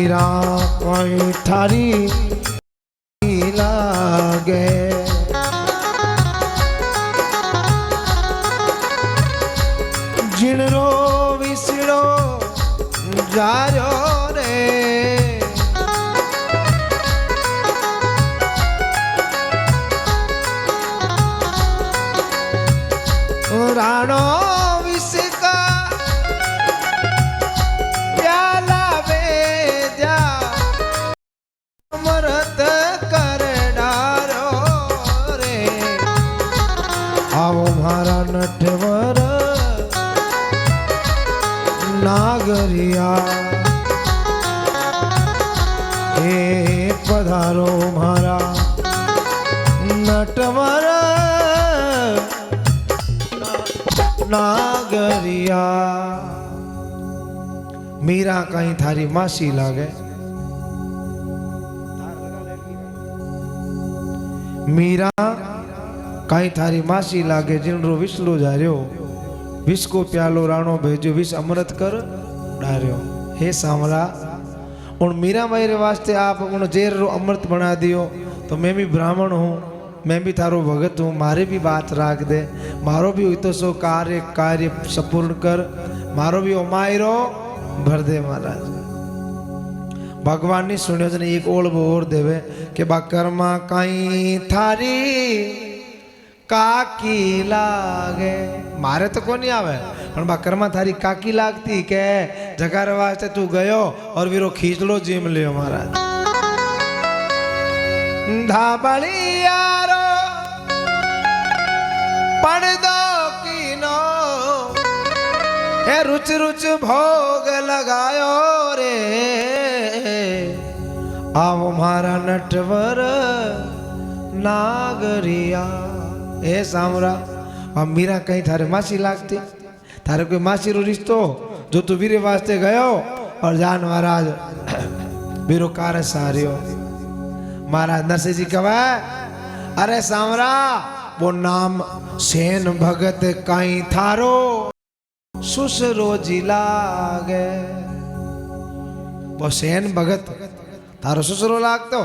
मीरा कोई थारी लागे जिणरो विसड़ो जारो रे राणो विसका प्याला वेजा मरत कर डारो रे आओ मारा नटवर नागरिया हे पधारो मारा नटवर नागरिया। मीरा कहीं थारी मासी लागे मीरा कहीं थारी मासी लागे जिनरो विसलो जा रहो विष को प्यालो राणो भेजो विष अमृत कर डार्यो। हे सांवला उन मीरा माई रे वास्ते आप उन जेर रो अमृत बना दियो तो मैं भी ब्राह्मण हूँ मैं भी थारो भगत हूँ मारे भी बात राख दे मारो भी हुई तो सो कार्य कार्य संपूर्ण कर मारो भी ओमायरो भर दे महाराज। भगवान ने सुनियो जने एक ओळ और देवे के बा कर्मा कहीं थारी काकी लागे मारे तो कोनी आवे पण बा कर्मा थारी काकी लागती के जगार वास्ते तू गयो और वीरो खींचलो जीम लियो महाराज। धाबलियारो पड़दो कीनो हे रुच रुच भोग लगायो रे आओ मारा नटवर नागरिया। हे सामरा अब मीरा कहीं थारे मासी लागती थारे कोई मासी रो रिश्तो जो तू वीरे वास्ते गयो और जान महाराज वीरो कार सारियो। महाराज नरसिंह जी कहे अरे सामरा वो नाम सेन भगत कहीं थारो सुसरो जी लागे वो सेन भगत थारो सुसरो लागतो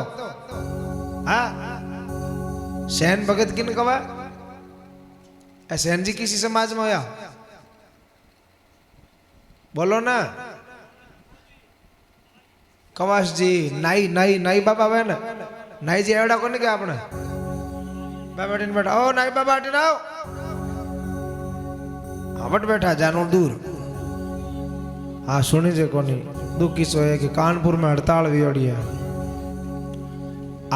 हाँ सेन भगत किन कवा सेन जी किसी समाज में होया बोलो ना कवाश जी नाई नाई नाई बाबा वे ना नाई जी एवडा कोनी के आपने बाबा टीन बैठा ओ नाई बाबा टीन आओ आवट बैठा जानो दूर हाँ सुनी जे कोनी दुख किसो है कि कानपुर में हड़ताल भी अड़ी है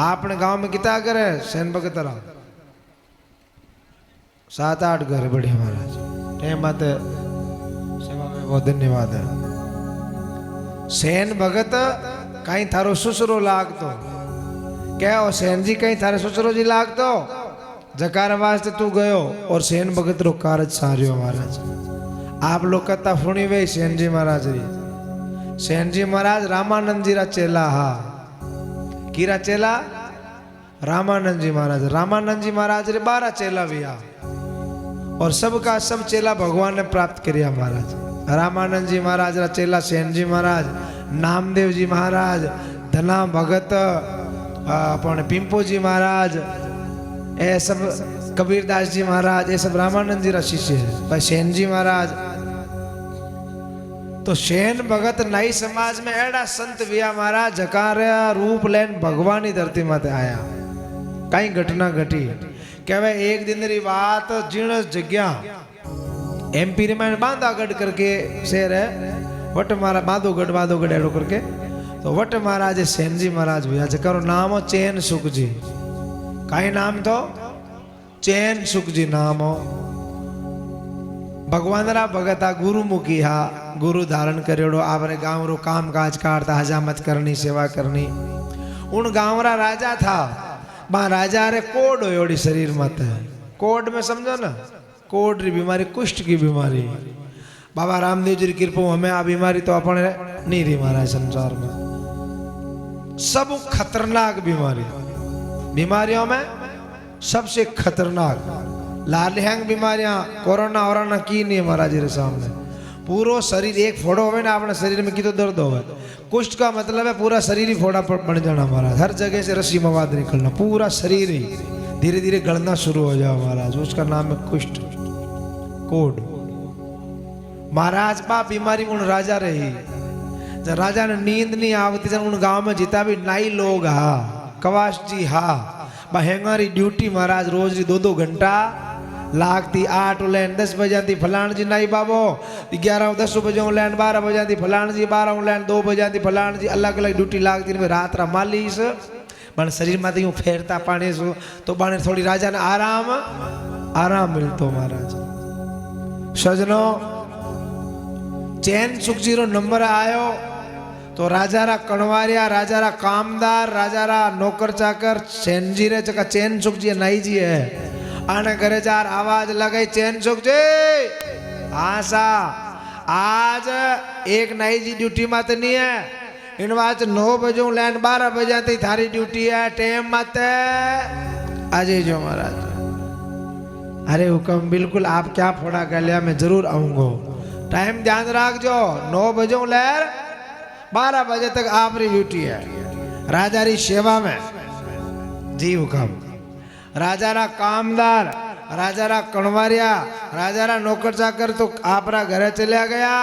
आपने गांव में कितना करे सेन भगत रा 7-8 घर बढ़िया महाराज टाइम बात सेवा में बहुत धन्यवाद है। सेन भगत कहीं थारो सुसरो लागतो क्या हो सेन जी कहीं थारे सुसरो जी लागतो जकार वास्ते तू गयो और सेन भगत रो कारज सारियो महाराज। आप लोग कथा सुनी वे सेन जी महाराज री सेन जी महाराज रामानंद जी रा चेला हा कीरा चेला रामानंद जी महाराज। रामानंद जी महाराज रे 12 चेला भी आ और सबका सब चेला भगवान ने प्राप्त किया महाराज। रामानंद जी महाराज रा चेला सेन जी महाराज नामदेव जी महाराज धना भगत अपन पिंपो जी महाराज ए सब कबीरदास जी महाराज ये सब रामानंद जी रा शिष्य है। भाई सेन जी महाराज तो सेन भगत नई समाज में एड़ा संत विया महाराज जकार रूप लेन भगवान धरती माते आया। कई घटना घटी कहवे एक दिन री बात जिण जगह एमपी में बांधागढ़ करके शहर है वट मारा बांधोगढ़ एड़ो करके तो वट महाराज सेन जी महाराज भैया जकारो नाम हो चैन सुख जी। कई नाम तो चैन सुख जी नाम हो भगवान रा भगता गुरुमुखी हा गुरु धारण करेड़ो आपरे गांव रो काम काज काटता हजामत करनी सेवा करनी। उन गांव रा राजा था बा राजा रे कोड होड़ी शरीर मत कोड में समझो ना कोड री बीमारी कुष्ठ की बीमारी। बाबा रामदेव जी की कृपा हमें आ बीमारी तो अपने नहीं रही महाराज संसार में। सब खतरनाक बीमारी बीमारियों में सबसे खतरनाक लालहंग बीमारियां कोरोना वोरोना की नहीं महाराज जी के सामने। पूरो शरीर एक फोड़ो होवे ना अपने शरीर में कितो दर्द होवे। कुष्ठ का मतलब है पूरा शरीर ही फोड़ा बन जाना महाराज, हर जगह से रस्सी मवाद निकलना, पूरा शरीर ही धीरे धीरे गलना शुरू हो जाओ महाराज, उसका नाम है कुष्ठ कोड। महाराज बा बीमारी उन राजा रही, जब राजा ने नींद नहीं आवती जब उन गांव में जिता भी नाई लोग हा कवाश जी हा बहेंगारी ड्यूटी महाराज रोज 2-2 घंटा लागती। 8 लैन 10 बजाती फलाण जी नाई बाबो, 11-10 बजे लैन 12 बजाती फलाण जी, 12 लैन 2 बजाती फलाण जी, अलग अलग ड्यूटी लागती। रात रा मालिश पण शरीर में यूं फेरता पानी सु तो बाने थोड़ी राजा ने आराम मिलतो महाराज। सजनो चैन सुख जी रो नंबर आयो तो राजा रा कणवारिया, राजा रा कामदार, राजा रा नौकर चाकर चैन जी रे जका चैन सुख जी नाई जी है आने घरे जार आवाज लगाई चैन सुख जी हाँ सा आज एक नाई जी ड्यूटी मत नहीं है, इन बात 9 बजे लैन 12 बजे थी थारी ड्यूटी है, टेम मत आजे जो महाराज। अरे हुक्म बिल्कुल, आप क्या फोड़ा कर लिया, मैं जरूर आऊंगा, टाइम ध्यान रख जो 9 बजे लैर 12 बजे तक आपरी ड्यूटी है राजा री सेवा में जी। हुक्म राजा रा कामदार, राजा रा कणवारिया, राजा रा नौकर चाकर तो आपरा घरे चलिया गया।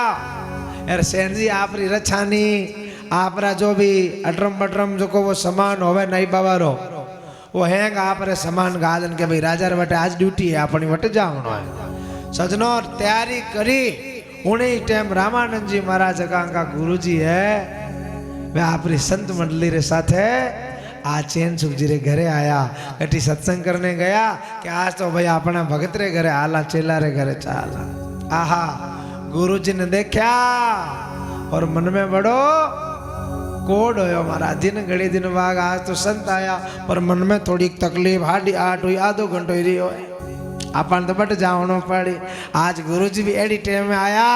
यार सेन जी आपरी रछानी आपरा जो भी अटरम बटरम जो को वो सामान होवे नहीं बाबा रो वो हैंग आप रे सामान गादन के भाई राजा रे वटे आज ड्यूटी है अपनी वटे जावनो है। सजनो तैयारी करी उन्हीं टाइम रामानंद जी महाराज का गुरु जी है वे आपरी संत मंडली रे साथ है आज चैन सुख जी रे घरे आया, कटी सत्संग करने गया कि आज तो भाई अपना भगत रे घरे आला, चेला रे घरे चाला। आहा गुरु जी ने देखा और मन में बड़ो कोड हो महाराज। दिन घड़ी दिन बाद आज तो संत आया पर मन में थोड़ी तकलीफ, 8:30 हुई, आधो घंटो ही रही हो अपन तो बट जावनो पड़ी। आज गुरु जी भी एडी टाइम में आया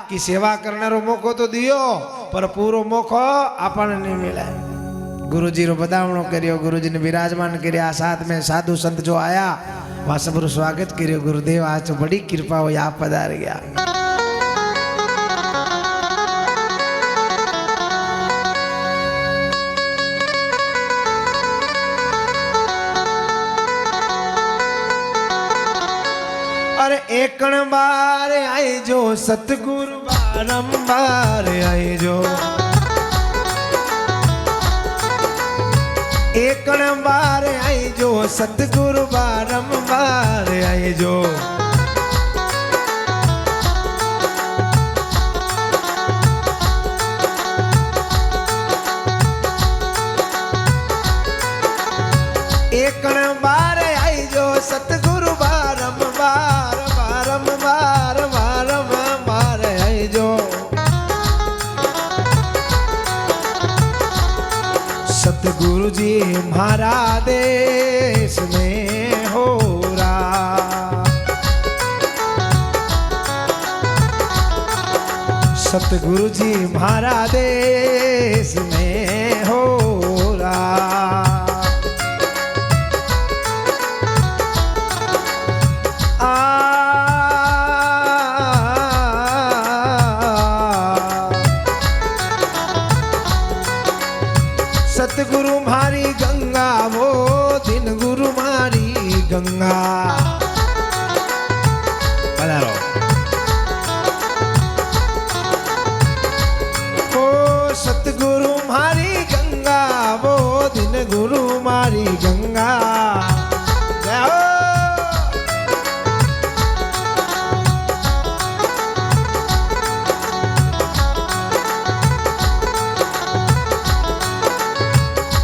कि सेवा करने रो मौको तो दियो पर पूरो मौको अपन नहीं मिला। गुरु जी रो बदावणो करियो, गुरु जी ने विराजमान करिया, साथ में साधु संत जो आया वहाँ सबरो स्वागत करियो। गुरुदेव आज तो बड़ी कृपा हुई आप पधार गया। अरे एकण बार आई जो सतगुरु बारंबार आई जो, एकण बार आई जो सतगुरु बारंबार आई जो। एकण बार आई जो सतगुरु बारंबार बारंबार बारंबार आई जो। सतगुरु जी हमारा देश में हो रहा, सतगुरु जी हमारा देश में हो रहा। सतगुरु मारी गंगा वो दिन गुरु मारी गंगा। पधारो ओ सतगुरु मारी गंगा वो दिन गुरु मारी गंगा।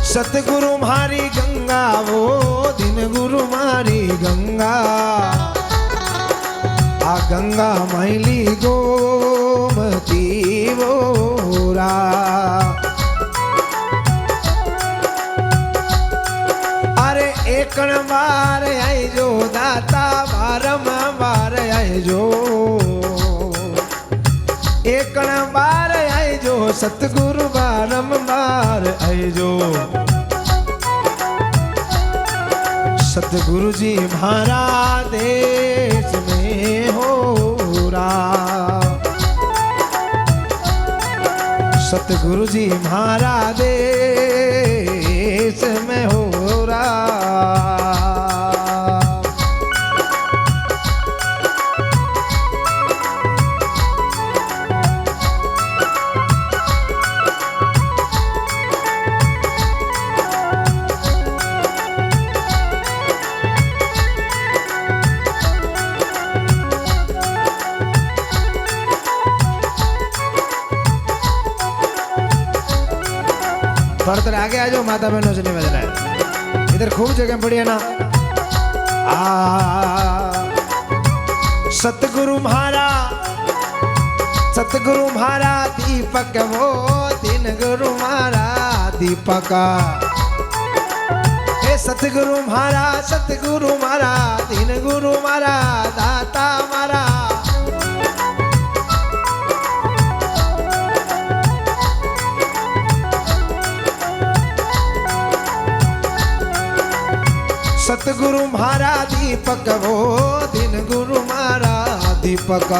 सतगुरु मारी गंगा वो दिन गुरु मारी गंगा। आ गंगा मैली गोमती वोरा। अरे एकण बार आई जो दाता बारंबार आई जो। एकण बार आई जो सतगुरु बारंबार आई जो। सतगुरु जी हमारा देश में हो रहा। सतगुरु जी हमारा देश में हो रहा। थोड़ा थोड़ा आगे आ जाओ, माता बहनों से नहीं बजना है, इधर खूब जगह पड़ी है ना। सतगुरु म्हारा दीपक वो दिन गुरु म्हारा दीपक। हे सतगुरु म्हारा दिन गुरु म्हारा दाता म्हारा। सतगुरु म्हारा दीपक वो दिन गुरु म्हारा दीपक।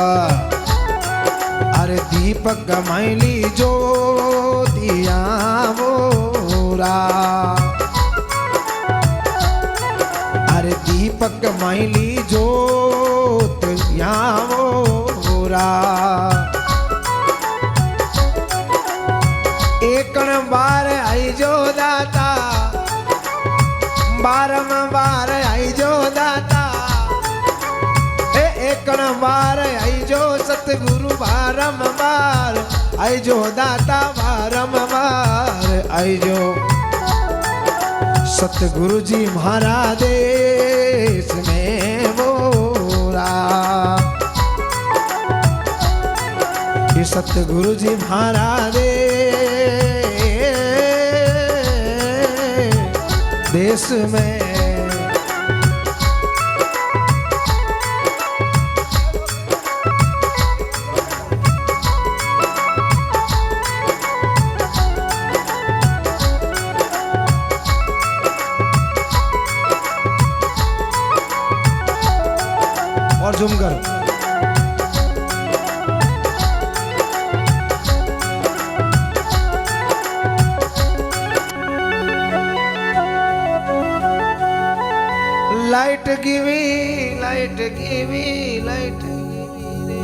अरे दीपक मैली ज्योतिया मोरा। अरे दीपक मैली ज्योतिया मोरा। एकण बार आई जो दाता बारंबार आई जो दाता। एकण बार आई जो सतगुरु बारंबार आई जो दाता बारंबार आई जो। सतगुरु जी हमारा देश में मोरा। ये सतगुरु जी हमारा देश में। और झूम कर लाइट गिवी रे।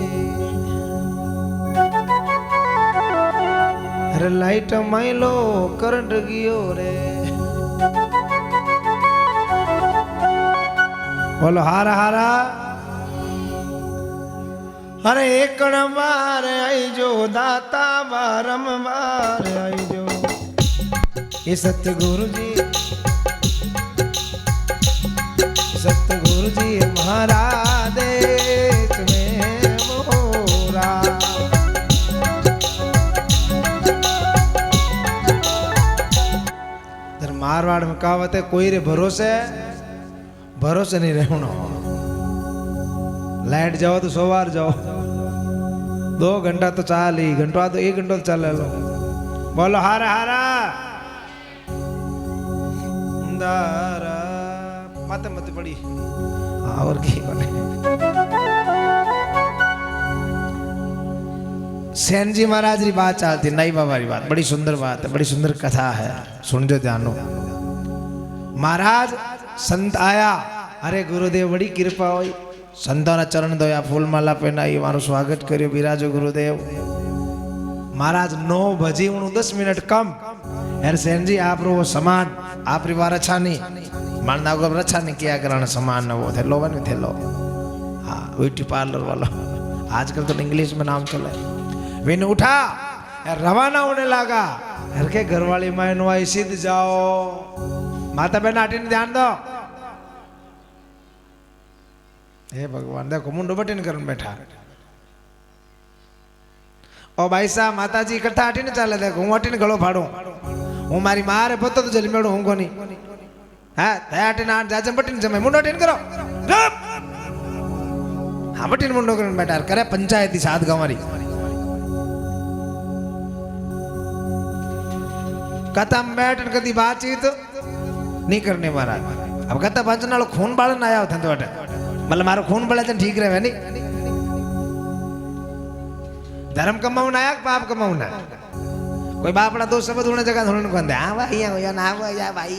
अरे लाइट माइलो करंट गियो रे। बोलो हारा हारा। अरे एक बार आई जो दाता बारंबार आई जो। ये सतगुरु जी हमारा देश में मोरा। मारवाड़ में कहावत है, कोई रे भरोसे नहीं रहना। लाइट जाओ तो 100 बार जाओ, 2 घंटा तो चाल ही, घंटा तो 1 घंटा तो चल लो। बोलो हारा हारा दारा मत पड़ी। और की बने सेन जी महाराज की बात चलती, नई बाबा की बात, बड़ी सुंदर बात है, बड़ी सुंदर कथा है, सुन जो ध्यान। महाराज संत आया, अरे गुरुदेव बड़ी कृपा हुई, संतों ने चरण धोया, फूल माला पहनाई, मारो स्वागत करियो, बिराजो गुरुदेव। महाराज 9 बजे 10 मिनट कम। यार सेन जी आप वो समान आप रिवार अच्छा नहीं मानना को अच्छा नहीं किया कराना समान ना वो थे लो बने थे लो। हाँ ब्यूटी पार्लर वाला आजकल तो इंग्लिश में नाम चला है। विन उठा रवाना होने लगा। घर के घरवाली मायन वाई सीध जाओ, माता बहन आटीन ध्यान दो। हे भगवान देखो मुंडो बटीन करन बैठा। ओ भाई साहब माता जी इकट्ठा आटीन चाले देखो, हूँ आटीन गलो फाड़ू, हूँ मारी मारे पतो तो जल मेड़ू हूँ कोनी। हाँ आटीन आठ जाजम बटीन जमे मुंडो आटीन करो। हाँ बटीन मुंडो करन बैठा करे पंचायती साथ गंवारी। कथा में बैठन कदी बातचीत नहीं करने महाराज। अब कथा पंचन वालों खून बालन आया होता तो मतलब मारो खून बड़े तो ठीक रहे नहीं। धर्म कमाऊना है पाप कमाऊना है। कोई बापड़ा दोस्त सब उन्हें जगह थोड़ी कहते हाँ भाई या ना या भाई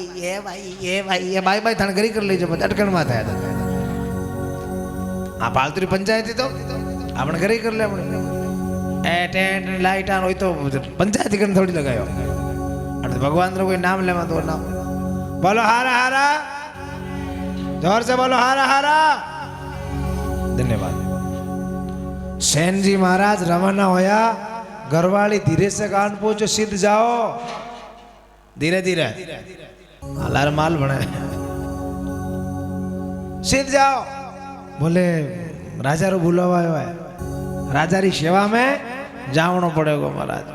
ये भाई भाई थाने घरी कर लीजिए अटकण में था हाँ पालतुरी पंचायत तो આપણે ઘરે કરી લે આપણે એ ટેન્ટ લાઈટ આન હોય તો પંચાયતી કરીને થોડી લગાયો અને ભગવાન નો કોઈ નામ લેવા તો નામ બોલો હારા હારા जोर से बोलो हारा हारा धन्यवाद सेन जी महाराज रवाना होया घरवाली धीरे से कान पहुंचो सिद्ध जाओ धीरे धीरे लाल माल बने सिद्ध जाओ बोले राजा रो बुलावा है राजा री सेवा में जावनो पड़ेगा महाराज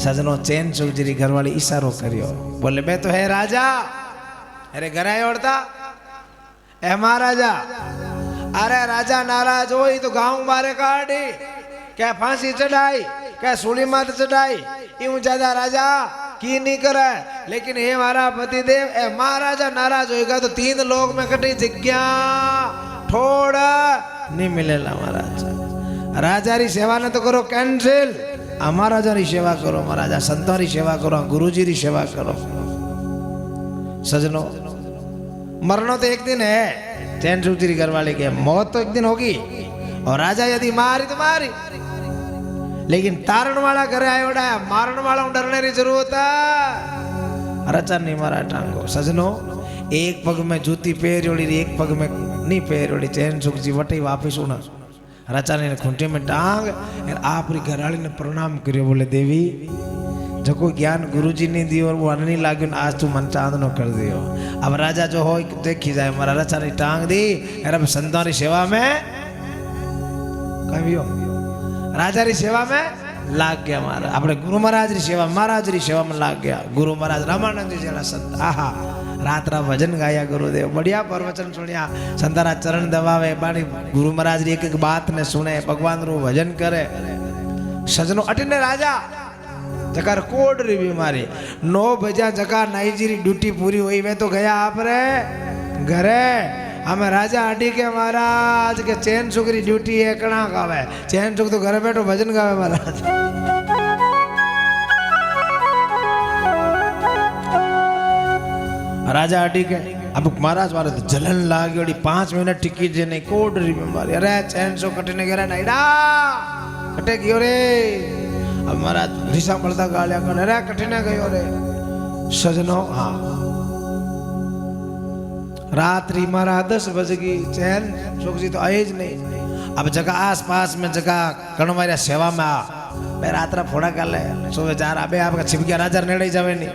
सजनो चैन चौधरी घरवाली इशारो करियो बोले मैं तो है राजा अरे घर आए ओढ़ता ए महाराजा अरे राजा नाराज हो तो गांव मारे काटी क्या फांसी चढ़ाई क्या सूली मात चढ़ाई यूं ज्यादा राजा की नहीं करे लेकिन हे हमारा पतिदेव ए महाराजा नाराज होएगा तो 3 लोग में कटी जग्या थोड़ा नहीं मिलेला महाराज राजा री सेवा ने तो करो कैंसिल महाराजा री सेवा करो महाराजा संतों री सेवा करो गुरुजी री सेवा करो सजनो मरना तो एक दिन है चैन चौधरी घरवाले के मौत तो एक दिन होगी और राजा यदि मारी तो मारी लेकिन तारण वाला घर आयोड़ा मारण वाला डरने की जरूरत है रचा नहीं मारा टांगो सजनो एक पग में जूती पहरोड़ी एक पग में नहीं पहरोड़ी चैन सुख जी वटे वापिस उना रचा ने खूंटे में टांग आपरी घरवाली ने प्रणाम करियो बोले देवी जको ज्ञान गुरुजी ने दी और वो नहीं लागू आज तू मन चांदनो कर दियो अब राजा जो हो देखी जाए हमारा रचा ने टांग दी अरे संतों की सेवा में कहियो राजा री सेवा में लाग गया हमारा अपने गुरु महाराज री सेवा में लाग गया गुरु महाराज रामानंद जी जला संत आहा रात रात भजन गाया गुरुदेव बढ़िया प्रवचन सुनिया संतारा चरण दबावे बाणी गुरु महाराज री एक एक बात ने सुने भगवान रो भजन करे सजनो अटिने राजा जकार कोड री बीमारी 9 बजा जका नाइजीरी ड्यूटी पूरी हुई वे तो गया आप रे घरे हमें राजा अडी के महाराज के चैन सुख री ड्यूटी है कणा गावे चैन सुख तो घर बैठो भजन गावे महाराज राजा अडी के अब महाराज वाले तो जलन लागी ओडी 5 मिनट टिकी जे नहीं कोड री बीमारी अरे चैन सुख कटने गया नाइडा कटे गयो रे अब महाराज ऋषा पड़ता गालिया कर अरे कठिन गयो रे सजनो हाँ रात्रि मारा 10 बज गई चैन सुख जी तो आए नहीं अब जगह आस पास में जगह कणवारिया सेवा में आ मैं रात्रा फोड़ा कर ले सुबह 4 अबे आपका छिपकिया राजा नेड़े जावे नहीं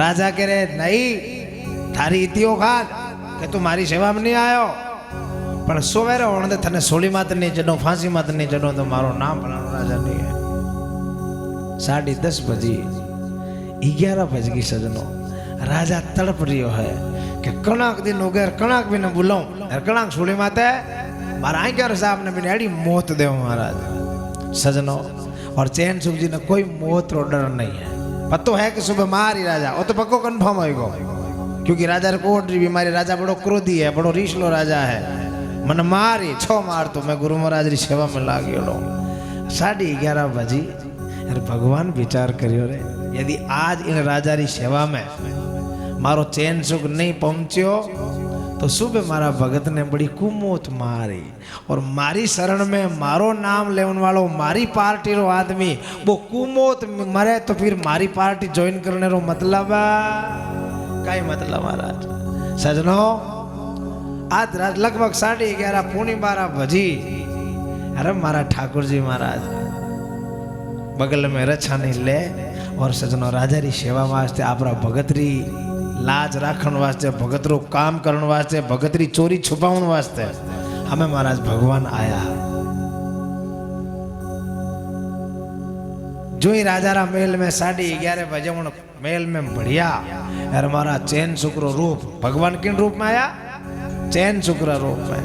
राजा कह रहे नहीं थारी इतियो खान कि तू मारी सेवा में नहीं आयो पर सोवेरे होने दे थने सोली मात नहीं जड़ो फांसी मात नहीं जड़ो तो मारो नाम बनानो राजा नहीं है 10:30 बजी 11 बज गई सजनो राजा तड़प रियो है कि कणाक दिन हो गया कणाक भी न बुलाऊं कणाक सोली माते मारा आई क्या साहब ने भी एडी मौत दे महाराज सजनो और चैन सुख जी ने कोई मौत रो डर नहीं है पतो है कि सुबह मारी राजा वो तो पक्को कंफर्म होएगा क्योंकि राजा को कोड री बीमारी राजा बड़ो क्रोधी है बड़ो रीसलो राजा है मन मारी 6 मार तो मैं गुरु महाराज री सेवा में लाग गयो 11:30 बजी अरे भगवान विचार करियो रे यदि आज इन राजा री सेवा में मारो चैन सुख नहीं पहुंच्यो तो सुबह मारा भगत ने बड़ी कुमोत मारी और मारी शरण में मारो नाम लेवन वालो मारी पार्टी रो आदमी वो कुमोत मरे तो फिर मारी पार्टी ज्वाइन करने रो मतलब कई मतलब महाराज सजनो आज रात लगभग 11:30 पौनी 12 बजी अरे मारा ठाकुर जी महाराज बगल में रछा नहीं ले और सजनो राजा री सेवा वास्ते आपरा भगत री लाज राखण वास्ते भगत रो काम करण वास्ते भगत री चोरी छुपावन वास्ते हमें महाराज भगवान आया जो ही राजा रा मेल में 11:30 बजे मेल में बढ़िया यार हमारा चैन शुक्र रूप भगवान किन रूप में आया चैन शुक्र रूप में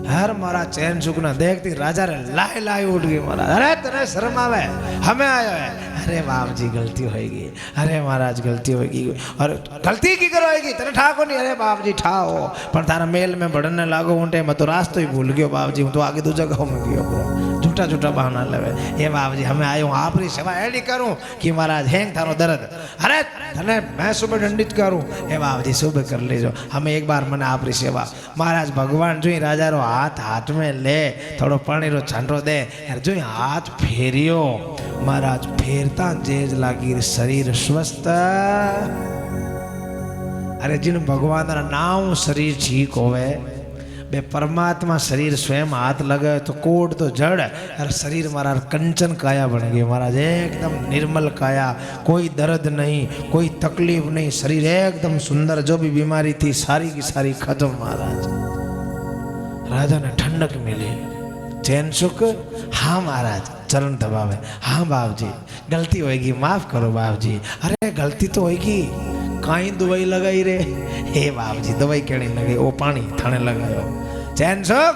हर मारा चैन शुक्र देखती राजा रे लाए लाए उठ गई महाराज अरे तेरे शर्म आवे हमें आयो है अरे बाप जी गलती होगी, अरे महाराज गलती होगी, और गलती की करोगी तेरे ठाको नहीं, अरे बाप जी ठाओ पर तारा मेल में बढ़ने लागो ऊँटे मैं तो रास्ते ही भूल गयो बाप जी, हूँ तो आगे दो जगह में गयो ब्रो, झूठा झूठा बहाना लवे। ये बाप जी हमें आयो आप री सेवा एडी करूँ कि महाराज हैंग थारो दर्द, अरे थने मैं सुबह दंडित करूँ, हे बाप जी सुबह कर लीजो, हमें एक बार मैंने आप री सेवा। महाराज भगवान जो राजा रो हाथ हाथ में ले थोड़ो पानी रो छांटो दे यार, जो हाथ फेरियो महाराज फेरता जेज लागी शरीर स्वस्थ। अरे जिन भगवान रा नाम शरीर ठीक होवे बे परमात्मा शरीर स्वयं हाथ लगे तो कोड तो जड़, अरे शरीर मारा कंचन काया बन गई महाराज, एकदम निर्मल काया, कोई दर्द नहीं, कोई तकलीफ नहीं, शरीर एकदम सुंदर, जो भी बीमारी थी सारी की सारी खत्म महाराज। राजा ने ठंडक मिली, चैन सुख। हाँ महाराज चरण दबावे, हाँ बाप जी गलती होएगी माफ करो बाप जी, अरे गलती तो होएगी, काई दवाई लगाई रे, हे बाप जी दवाई केड़ी लगाई, वो पानी थाने लगायो, चैन सुख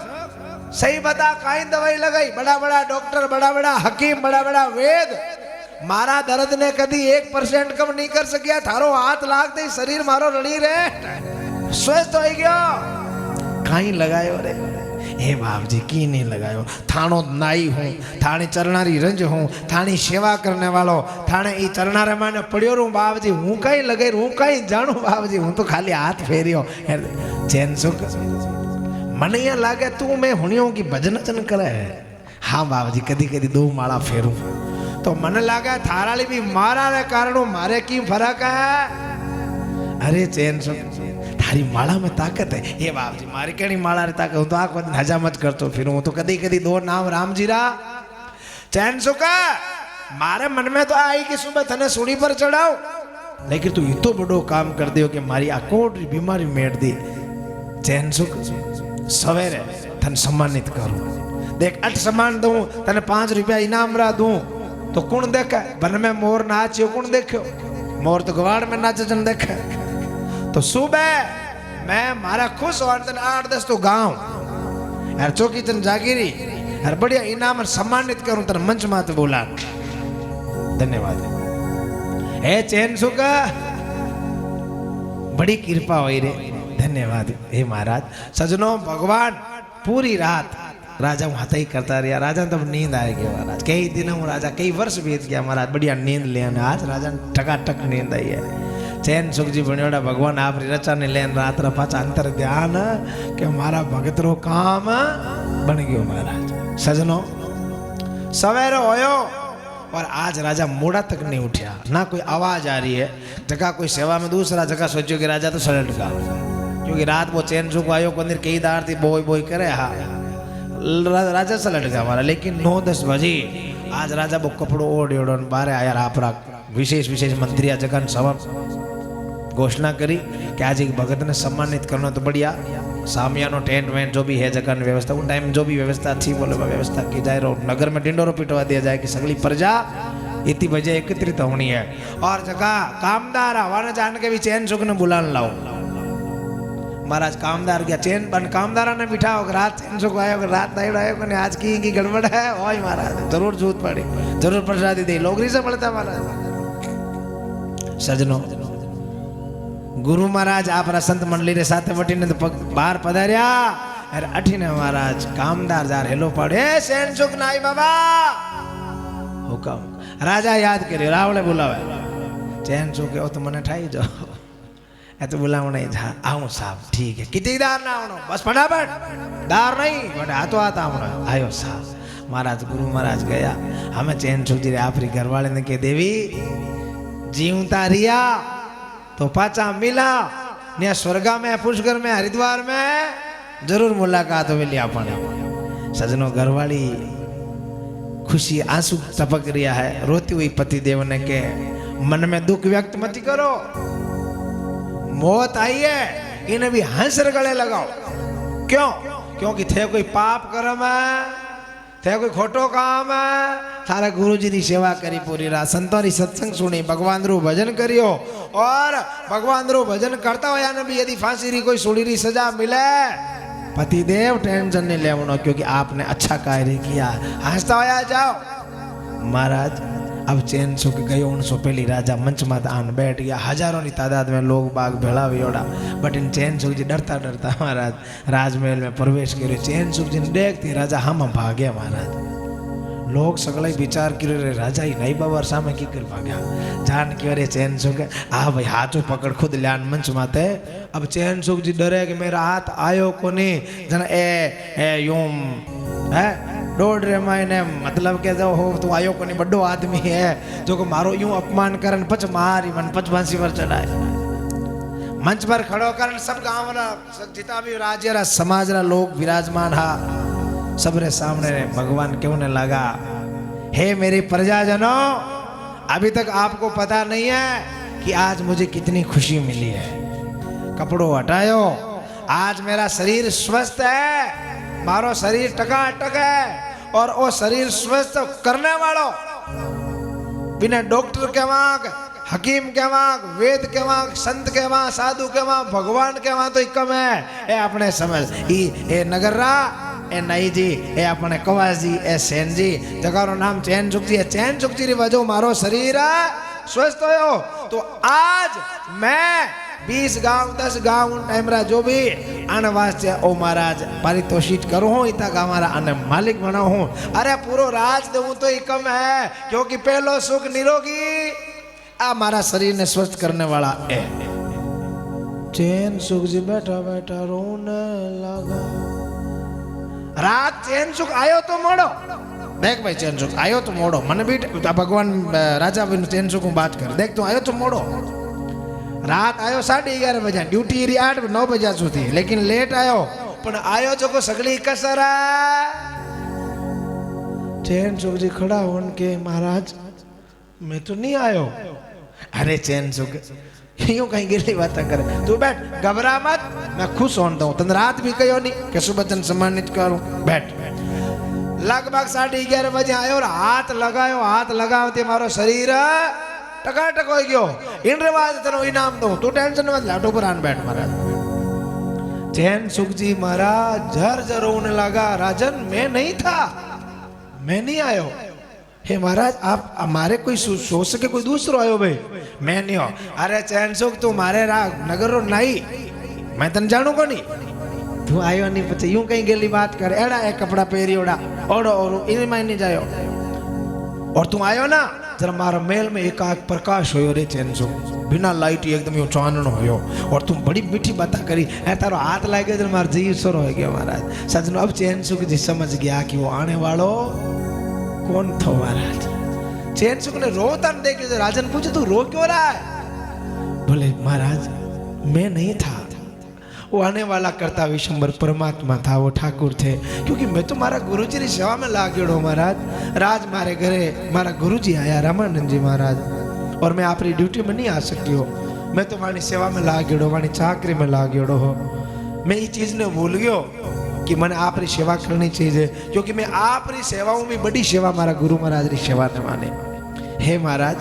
सही बता काई दवाई लगाई, बड़ा बड़ा डॉक्टर, बड़ा बड़ा हकीम, बड़ा बड़ा वेद मारा दर्द ने कदी 1% कम नहीं कर सकिया, थारो हाथ लागते ही शरीर मारो रड़ी रे स्वस्थ हो गयो, काई लगायो रे, हे बाप जी की नहीं लगायो, थानो नाई हूँ, थाने चरणारी रंज हूँ, थानी सेवा करने वालो, थाने ई चरणारे माने पड़ियो रू बाप जी, हूँ कहीं लगाई हूँ कहीं जानू बाप जी, हूँ तो खाली हाथ फेरियो। चैन सुख मन ये लागे तू मैं हुनियों की भजन चन करे है, हाँ बाप जी कदी कदी 2 माला फेरू तो मन लागे थाराली भी मारा रे कारणों मारे की फर्क है, अरे चैन सुख थारी माला में ताकत है, ये बाप जी मारी केड़ी माला रे ताकत, हूँ तो आखो दिन हजामत करतो फिर हूँ तो कदी कदी 2 नाम राम जी रा। चैन सुखा मारे मन में तो आई कि सुबह थने सूढ़ी पर चढ़ाओ, लेकिन तू इतो बड़ो काम कर दियो कि मारी आ कोट बीमारी मेट दी। चैन सुख सवेरे थन सम्मानित करूं, देख 8 सम्मान दूं, तने 5 रुपया इनाम रा दूं, तो कौन देखे बन में मोर नाचियो, कौन देखो मोर तो गवाड़ में नाचे जन देखे, तो सुबह मैं मारा खुश और तन 8-10 तो गाँव यार चौकी तन जागीरी यार बढ़िया इनाम सम्मानित करूं, तन मंच माते बोला धन्यवाद। हे चैन सुखा बड़ी कृपा हुई रे, धन्यवाद हे महाराज। सजनों भगवान पूरी रात राजा हाथ ही करता रहा, राजा तब नींद आएगी महाराज, कई दिन हूँ राजा कई वर्ष बीत गया महाराज, बढ़िया नींद ले आज राजा टकाटक नींद आई है। चैन सुख जी बनियोड़ा भगवान आप रचा ने लेन रात रा पाचा अंतर ध्यान के मारा भगत रो काम बन गयो महाराज। सजनों सवेरे होयो और आज राजा मोड़ा तक नहीं उठा, ना कोई आवाज आ रही है, जगह कोई सेवा में दूसरा जगह सोचो कि राजा तो सलट गा, क्योंकि रात वो चैन सुख आयो को कई दार थी बोई बोई करे, हाँ राजा सलट गया हमारा। लेकिन 9-10 बजे आज राजा वो कपड़ो ओढ़ ओढ़ बारे आया, आप विशेष मंत्री जगह सभा घोषणा करी कि आज एक भगत ने सम्मानित करना, तो बढ़िया सामियानो टेंट वेंट जो भी है जगह व्यवस्था, उन टाइम जो भी व्यवस्था थी बोले व्यवस्था की जाए, और नगर में डिंडोरो पिटवा दिया जाए कि सगली प्रजा इतनी बजे एकत्रित होनी है, और जगह कामदार आवाने जान के भी चैन सुख ने बुलान लाओ। महाराज कामदार गया चैन बन कामदारा ने बिठाओ, रात चैन सुख आयो, रात नहीं आयो को आज की गड़बड़ है, ओए महाराज जरूर जूत पड़ी, जरूर प्रसादी दे, लोगरी से मिलता महाराज। सजनों गुरु महाराज आप संत मंडली रे साथे वटीने तो बाहर पधार्या, अरे अठीने महाराज कामदार जार हेलो पड़े चैन सुख नाई बाबा हुकम, राजा याद करे रावले बुलावे, चैन सुख ओ तो मने ठाई जाओ, ए तो बुलाव नहीं जा आऊं साहब ठीक है, कितनी दार ना आवनो बस फटाफट, दार नहीं बट हाथो हाथ आवनो, आयो साहब। महाराज गुरु महाराज गया, हमें चैन सुख जी आपरी घरवाले ने के देवी जीवता रिया तो पाचा मिला ने स्वर्गा में पुष्कर में हरिद्वार में जरूर मुलाकात होली आपने। सजनों घरवाली खुशी आंसू टपक रिया है, रोती हुई पति देव ने के मन में दुख व्यक्त मत करो, मौत आई है इन्हें भी हंस गले लगाओ, क्यों? क्योंकि थे कोई पाप कर्म है, थे कोई खोटो काम है, थारे गुरु जी की सेवा करी पूरी रात, संतों की सत्संग सुनी, भगवान रो भजन करियो, और भगवान रो भजन करता हुआ ने भी यदि फांसी री कोई सुड़ी री सजा मिले पति देव टेंशन नहीं लेवनो, क्योंकि आपने अच्छा कार्य किया, हंसता हुआ जाओ। महाराज अब चैन सुख गयो 1900 पहली राजा मंच मात आन बैठ गया। हजारों की तादाद में लोग बाग भेड़ा वियोड़ा, बट इन चैन सुख जी डरता डरता महाराज राजमहल में प्रवेश करो। चैन सुख जी ने देखती राजा हम भाग्या महाराज। लोग सगळे विचार करे रे राजा ही नहीं बाबर सामे की कर भाग्या। जान के रे चैन सुख आ भाई हाथों पकड़ खुद ल्यान मंच माते। अब चैन सुख जी डरे कि मेरा हाथ आयो कोनी जना ए यूं है डोड़ रे मायने मतलब के जो हो तू आयो कोनी बड़ो आदमी है जो को मारो यूं अपमान करन पच मारी मन पच फांसी पर चढ़ाए। मंच पर खड़ो करन सब गांव रा जितना भी राज्य रा समाज रा लोग विराजमान हा सबरे सामने भगवान क्यों ने लगा, हे मेरी प्रजाजनों अभी तक आपको पता नहीं है कि आज मुझे कितनी खुशी मिली है। कपड़ों हटायो, आज मेरा शरीर स्वस्थ है, मारो शरीर टकाटक है और वो शरीर स्वस्थ करने वालों बिना डॉक्टर के वाग हकीम के वाग वेद के वाग संत के वाग साधु के वाग भगवान के वाग तो कम है। ए अपने समझ ए नगरा ए नहीं जी ए अपने कवास जी ए सेन जी जगारो नाम चैन सुख जी है। चैन सुख जी री वजह मारो शरीर स्वस्थ हो। तो आज मैं 20 गांव 10 गांव टाइम रा जो भी आने वास्ते ओ महाराज पारितोषिक करूं हूं इता का हमारा आने मालिक बनाओ हूं। अरे पूरो राज दूं तो ही कम है क्योंकि पहलो सुख निरोगी आ मारा शरीर ने स्वस्थ करने वाला है। चैन सुख जी बैठा बैठा रोने लगा। रात चैन सुख आयो तो मोड़ो देख भाई चैन सुख आयो तो मोड़ो मन भी भगवान राजा चैन सुख बात कर देख तू आयो तो मोड़ो। रात आयो 11:30 बजे ड्यूटी 8-9 बजे सुधी लेकिन लेट आयो पण आयो जो को सगली कसर चैन सुख जी खड़ा होन के महाराज मैं तो नहीं आयो। अरे चैन सुख यूं कहीं गिली बात करे तू बैठ घबरा मत मैं खुश होन दूं तन रात भी कहो नहीं कि सुबह तन सम्मानित करूं बैठ। लगभग 11:30 बजे आयो और हाथ लगाओ ते मारो शरीर टकाटक हो गयो। इन रिवाज तेनो इनाम दूं तू टेंशन मत लाटो पर आन बैठ महाराज। चैन सुख जी महाराज झर रोने लगा। राजन मैं नहीं था, मैं नहीं आयो। हे महाराज आप हमारे कोई सोच सके कोई दूसरो आयो भाई मैं नहीं हो। अरे चैन सुख तू मारे नगर रो नहीं मैं तन जानू को नहीं तू आयो नहीं पछे यूं कहीं गेली बात कर एड़ा एक कपड़ा पहरी ओड़ा ओड़ो और इन में नहीं जायो और तू आयो ना जरा मारा मेल में एकाक प्रकाश होयो रे चैन सुख बिना लाइट एकदम यो चाननो होयो और तुम बड़ी मीठी बातें करी है तारो हाथ लागे जरा मार जीव सर हो गया महाराज। सजनो अब चैन सुख जी समझ गया कि वो आने वालो कौन था महाराज। चैन सुख ने रोता देखे राजन पूछे तू रो क्यों रहा है। बोले महाराज मैं नहीं था, वो आने वाला करता विशंबर परमात्मा था, वो ठाकुर थे क्योंकि मैं तो मारा गुरुजी की सेवा में लागेड़ो महाराज। राज मारे घरे मारा गुरुजी आया रामानंद जी महाराज और मैं आपकी ड्यूटी में नहीं आ सकी हो। मैं तो वाणी सेवा में लागेड़ो वाणी चाकरी में लागेड़ो हो। मैं ये चीज ने भूल गयो कि मैंने आपकी सेवा करनी चाहिए क्योंकि मैं आपकी सेवाओं में बड़ी सेवा मारा गुरु महाराज की सेवा ने माने। हे महाराज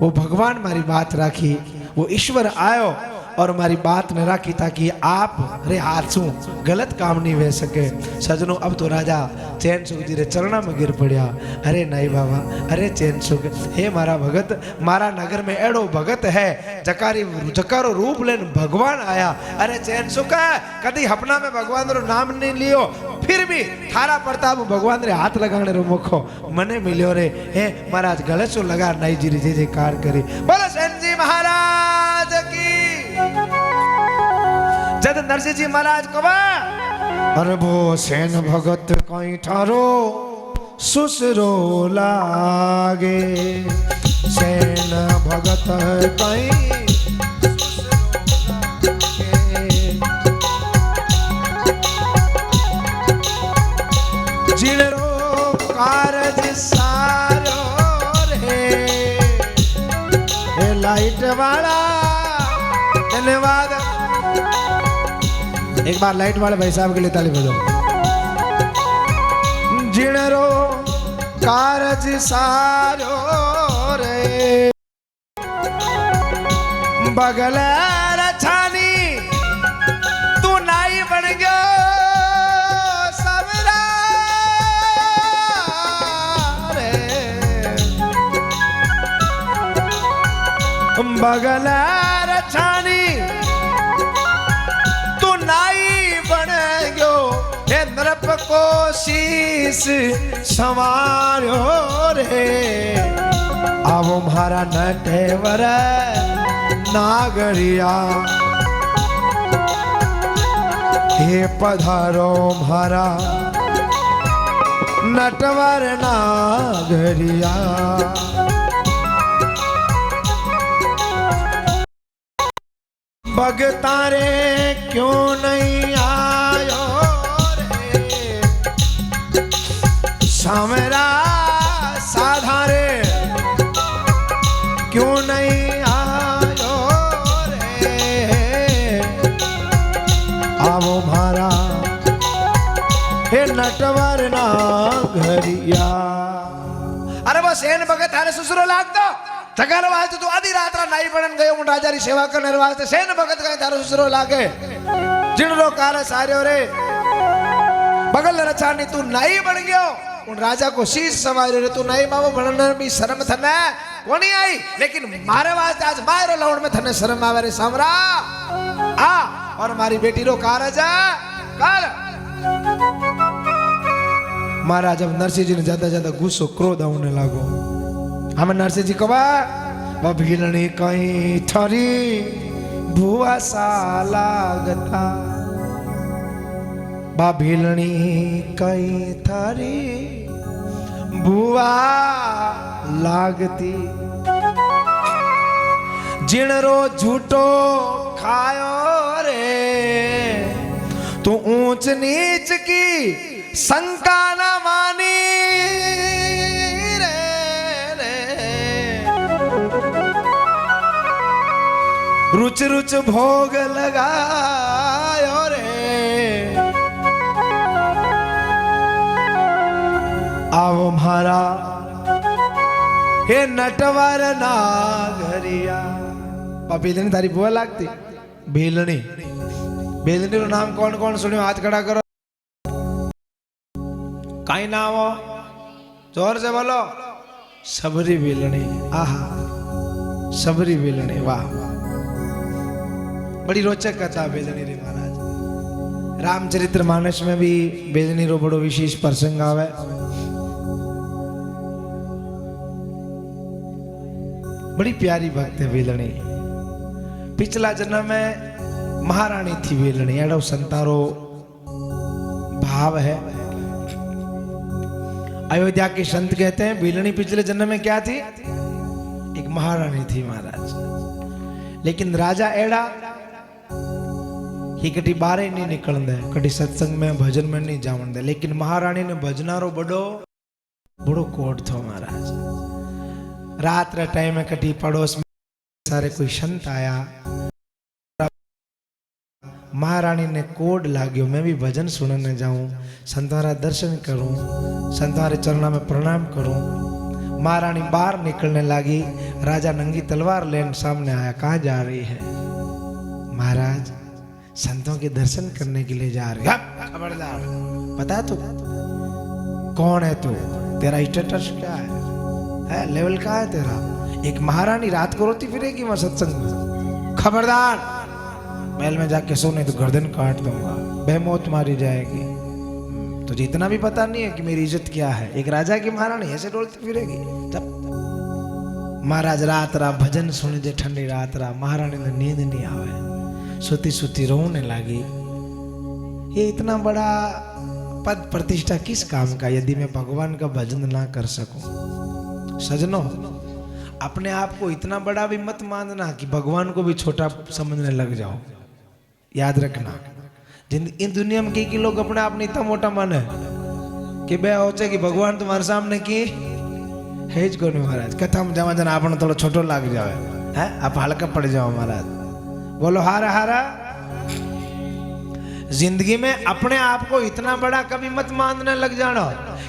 वो भगवान मारी बात राखी, वो ईश्वर आयो और हमारी बात न राखी ताकि आप रे हाथ सु गलत काम नहीं वे सके। सजनों अब तो राजा चैन सुख जी रे चरणा में गिर पड़िया। अरे नहीं बाबा अरे चैन सुख हे मारा भगत मारा नगर में एड़ो भगत है जकारो रूप लेन भगवान आया। अरे चैन सुख कदी अपना में भगवान रो नाम नहीं लियो फिर भी थारा प्रताप भगवान रे हाथ लगाने रो मौको मने मिलियो रे। हे महाराज गले सो लगा नाई जी रे जे कार करी। बोलो सेन जी महाराज की जद नरसिंह जी महाराज कवा अरे वो सेन भगत कहीं ठारो सुसरो लागे। सेन भगत कहीं जिणरो कारज सारो रे लाइट वाला धन्यवाद। एक बार लाइट वाले भाई साहब के लिए ताली बजाओ। जिणरो कारज सारो रे बगल रछानी तू नाई बन गयो सबरा रे। बगल रछानी तू नाई बन गयो हे नृप को शीश संवार्यो रे आवो मारा नटेवर नागरिया हे पधारो मारा नटवर नागरिया भगता रे क्यों नहीं आयो रे समरा साधा रे क्यों नहीं आयो रे आवो मारा हे नटवर नागरिया। अरे बस एन भगत हारे सुसरो लागतो जगार वास्ते तू आधी रात नाई बनन गयो मुं राजा री सेवा करने वास्ते सेन भगत का तारो सुसरो लागे जिणरो काल सार्यो रे बगल रचानी तू नाई बन गयो उन राजा को शीश सवार्यो रे तू नाई मावो बनने भी शर्म थने कोनी आई लेकिन मारे वास्ते आज मारो लौड़ में थने शर्म आवे रे सामरा आ और मारी बेटी रो कारज कर। महाराज जब नरसिंह जी ने ज्यादा ज्यादा गुस्सो क्रोध आने लागो हम नरसिंह जी कवा भीलनी कहीं थरी भुआ सा लागता भीलनी कहीं थरी भुआ लागती जिणरो झूठो खायो रे तू ऊंच नीच की शंका न मानी रुच रुच भोग लगायो रे आओ मारा हे नटवर नागरिया। बेलनी तारी बुआ लागती बेलनी बेलनी रो नाम कौन कौन सुनियो हाथ खड़ा करो काई नाम हो जोर से बोलो सबरी बेलनी। आहा सबरी बेलनी वाह बड़ी रोचक कथा बेलनी रे महाराज। रामचरित्र मानस में भी बेलनी रो बड़ो विशेष प्रसंग आवे। बड़ी प्यारी भक्त है बेलनी। पिछला जन्म में महारानी थी बेलनी एडो संतारो भाव है। अयोध्या के संत कहते हैं बेलनी पिछले जन्म में क्या थी एक महारानी थी महाराज। लेकिन राजा एड़ा ही कटी बारे नहीं निकल दे कटी सत्संग में भजन में नहीं जावन दे। लेकिन महारानी ने भजनारो बड़ो बड़ो कोट थो महाराज। रात रे टाइम में कटी पड़ोस में सारे कोई संत आया महारानी ने कोड लाग्यो मैं भी भजन सुनने जाऊं संतारा दर्शन करूं संतारे चरणा में प्रणाम करूं। महारानी बाहर निकलने लगी। राजा नंगी तलवार लेन सामने आया। कहाँ जा रही है? महाराज संतों के दर्शन करने के लिए जा रही है। खबरदार बता तू कौन है तू तेरा स्टेटस क्या है लेवल का है तेरा? एक महारानी रात को रोती फिरेगी वहां सत्संग में। खबरदार महल में जाके सोने तो गर्दन काट दूंगा बेमौत मारी जाएगी। तुझे इतना भी पता नहीं है कि मेरी इज्जत क्या है? एक राजा की महारानी ऐसे डोलती फिरेगी। तब महाराज रात रा भजन सुने जे ठंडी रात रा महारानी ने नींद नहीं आवे सोती सोती रोने लगी। ये इतना बड़ा पद प्रतिष्ठा किस काम का यदि मैं भगवान का भजन ना कर सकूं? सजनों अपने आप को इतना बड़ा भी मत मानना कि भगवान को भी छोटा समझने लग जाओ। याद रखना इन दुनिया में कई लोग अपने आप ने इतना मोटा माने कि बे होचे कि भगवान तुम्हारे सामने की है ज कोनी महाराज। कथा में जमा जना आपने थोड़ा छोटो लाग जावे है आप हल्का पड़ जाओ महाराज। बोलो हारा हारा। जिंदगी में अपने आप को इतना बड़ा कभी मत मानने लग जाना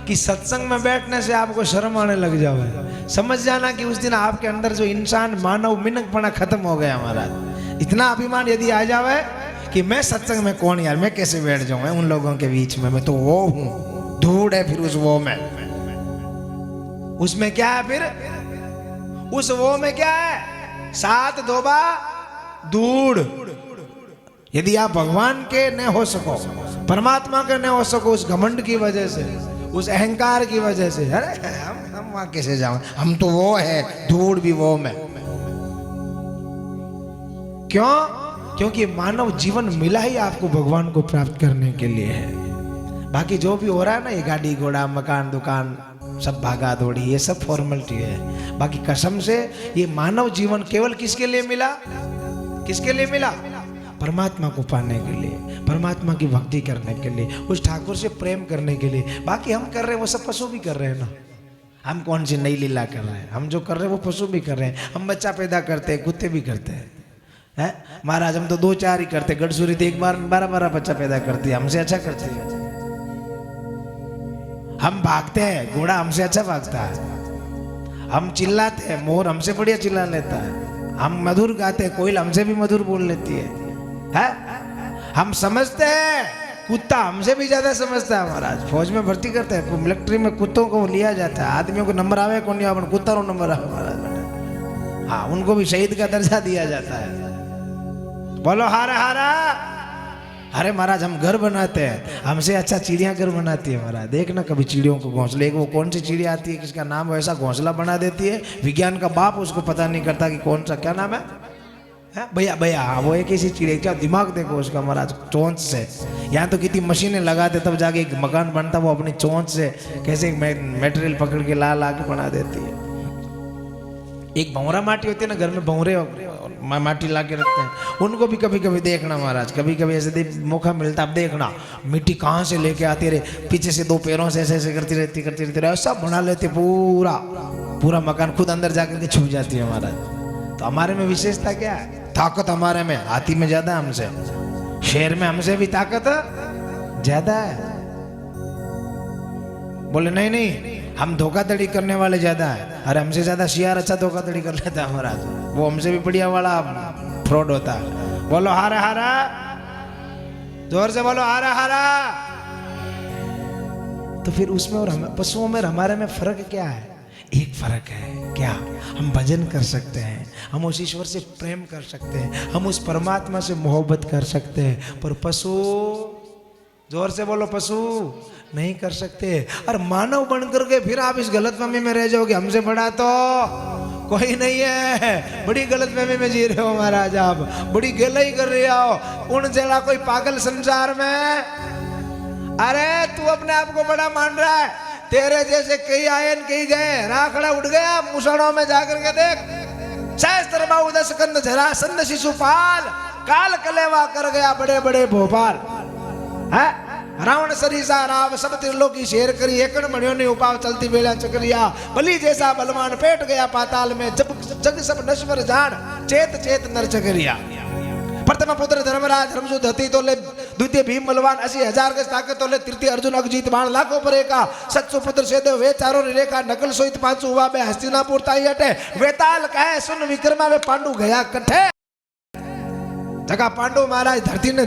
कि सत्संग में बैठने से आपको शर्म आने लग जावे। समझ जाना कि उस दिन आपके अंदर जो इंसान मानव मिनकपना खत्म हो गया महाराज। इतना अभिमान यदि आ जावे कि मैं सत्संग में कौन यार मैं कैसे बैठ जाऊं उन लोगों के बीच में मैं तो वो हूं धूड़ है। फिर उस वो में उसमें क्या है? फिर उस वो में क्या है? सात दोबा दूड़। यदि आप भगवान के न हो सको, परमात्मा के न हो सको, उस घमंड की वजह से, उस अहंकार की वजह से, अरे हम वहां कैसे जाओ, हम तो वो है, धूड़ भी वो में। क्यों? क्योंकि मानव जीवन मिला ही आपको भगवान को प्राप्त करने के लिए है। बाकी जो भी हो रहा है ना, ये गाड़ी घोड़ा मकान दुकान सब भागा दौड़ी, ये सब फॉर्मेलिटी है। बाकी कसम से ये मानव जीवन केवल किसके लिए मिला? किसके लिए मिला? परमात्मा को पाने के लिए, परमात्मा की भक्ति करने के लिए, उस ठाकुर से प्रेम करने के लिए। बाकी हम कर रहे हैं वो सब पशु भी कर रहे हैं ना। हम कौन सी नई लीला कर रहे हैं? हम जो कर रहे हैं वो पशु भी कर रहे हैं। हम बच्चा पैदा करते हैं, कुत्ते भी करते हैं, हैं महाराज। हम तो 2-4 ही करते, गढ़सूरी तो एक बार 12-12 बच्चा पैदा करती है, हमसे अच्छा करती है। हम भागते हैं, घोड़ा हमसे अच्छा भागता है। हम चिल्लाते हैं, मोर हमसे बढ़िया चिल्ला लेता है। हम मधुर गाते हैं, कोयल हमसे भी मधुर बोल लेती है। हम समझते हैं, कुत्ता हमसे भी ज्यादा समझता है महाराज। फौज में भर्ती करते हैं, मिलिट्री में कुत्तों को लिया जाता है। आदमियों को नंबर आवे कौन नहीं, कुत्ता रो नंबर आवे महाराज। हाँ, उनको भी शहीद का दर्जा दिया जाता है। बोलो हारा हारा। अरे महाराज, हम घर बनाते हैं, हमसे अच्छा चिड़िया घर बनाती है महाराज। देखना कभी चिड़ियों को घोंसले, वो कौन सी चिड़िया आती है किसका नाम वैसा घोंसला बना देती है। विज्ञान का बाप उसको पता नहीं करता कि कौन सा क्या नाम है। भैया भैया, वो एक ऐसी चिड़िया, क्या दिमाग देखो उसका महाराज, चोंच से। यहाँ तो कितनी मशीनें लगाते तब जाके एक मकान बनता, वो अपनी चोंच से कैसे मटेरियल पकड़ के ला ला के बना देती है। एक भंवरा माटी होती है ना घर में, भंवरे माटी ला के रखते हैं, उनको भी कभी कभी देखना महाराज। कभी कभी ऐसे मौका मिलता, अब देखना मिट्टी कहाँ से लेके आती रहे, पीछे से 2 पैरों से ऐसे ऐसे करती रहती ऐसा बना लेते, पूरा पूरा मकान खुद अंदर जाकर के छुप जाती है महाराज। तो हमारे में विशेषता क्या है? ताकत हमारे में, हाथी में ज्यादा हमसे, शेर में हमसे भी ताकत ज्यादा है। बोले नहीं नहीं, हम धोखाधड़ी करने वाले ज्यादा है। अरे हमसे ज्यादा शियार अच्छा धोखाधड़ी कर लेता है महाराज, वो हमसे भी बढ़िया वाला फ्रॉड होता है। बोलो हारा हारा, जोर से बोलो हारा हारा। तो फिर उसमें और पशुओं में हमारे में फर्क क्या है? एक फर्क है, क्या? हम भजन कर सकते हैं, हम उस ईश्वर से प्रेम कर सकते हैं, हम उस परमात्मा से मोहब्बत कर सकते हैं। पर पशु, जोर से बोलो, पशु नहीं कर सकते। और मानव बनकर के फिर आप इस गलतफहमी में रह जाओगे, हमसे बड़ा तो कोई नहीं है। बड़ी गलतफहमी में जी रहे हो महाराज, आप बड़ी गलती कर रहे हो। उन जरा कोई पागल संसार में, अरे तू अपने आप को बड़ा मान रहा है, तेरे जैसे कई आए कई गए, राखड़ा उठ गया। मुसड़ों में जाकर के देख, सहस्त्र बाहु 10 कंध जरासंध शिशुपाल, काल कलेवा कर गया बड़े बड़े भोपाल। है रावण सरीसा राव सब त्रिलोकी शेर करी, एकड़ मणियों ने उपाव चलती बेला चक्रिया। बलि जैसा बलवान पेट गया पाताल में, जब जग सब नश्वर जान, चेत चेत नर चक्रिया। प्रथम पुत्र धर्मराज रमसुद हती तोले, द्वितीय भीम बलवान 80,000 गज ताकत तोले, तृतीय अर्जुन अगजीत बाण लाखों परे का, सत्सु पुत्र सेदेव वे चारों ने रेखा, नकल सोइत 500 हुआ बे हस्तिनापुर ताई हटे, वेताल कहे सुन विक्रमा में पांडु गया कठे। जगह पांडु महाराज धरती ने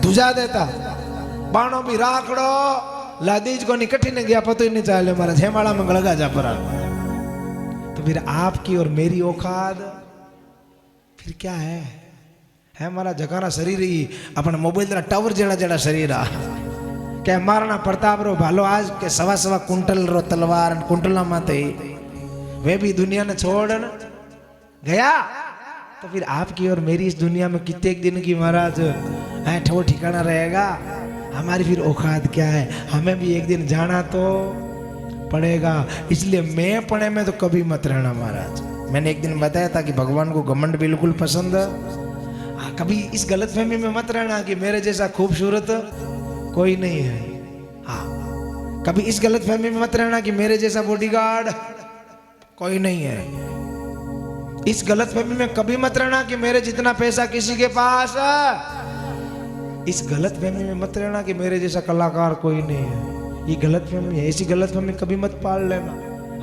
ध्वजा देता, बाणों भी राखड़ो लादीज को निकटी ने गया, पतो ही नहीं चाले महाराज, हेमाड़ा में गड़गा जा पड़ा। तो फिर आपकी और मेरी औकात फिर क्या है हमारा जगाना शरीर ही अपने मोबाइल ना टावर जेड़ा जेड़ा शरीर आ क्या मारना प्रताप रो भालो आज के सवा कुंटल रो तलवार कुंटला माते वे भी दुनिया ने छोड़ गया। तो फिर आपकी और मेरी इस दुनिया में कितने दिन की महाराज है ठो ठिकाना रहेगा। हमारी फिर औकात क्या है, हमें भी एक दिन जाना तो पड़ेगा। इसलिए मैं पढ़े में तो कभी मत रहना महाराज। मैंने एक दिन बताया था कि भगवान को घमंड बिल्कुल पसंद, कभी इस गलतफहमी में मत रहना कि मेरे जैसा खूबसूरत कोई नहीं है। हाँ, कभी इस गलतफहमी में मत रहना कि मेरे जैसा बॉडीगार्ड कोई नहीं है। इस गलतफहमी में कभी मत रहना कि मेरे जितना पैसा किसी के पास है। इस गलतफहमी में मत रहना कि मेरे जैसा कलाकार कोई नहीं है। ये गलतफहमी है, ऐसी गलतफहमी कभी मत पाल लेना।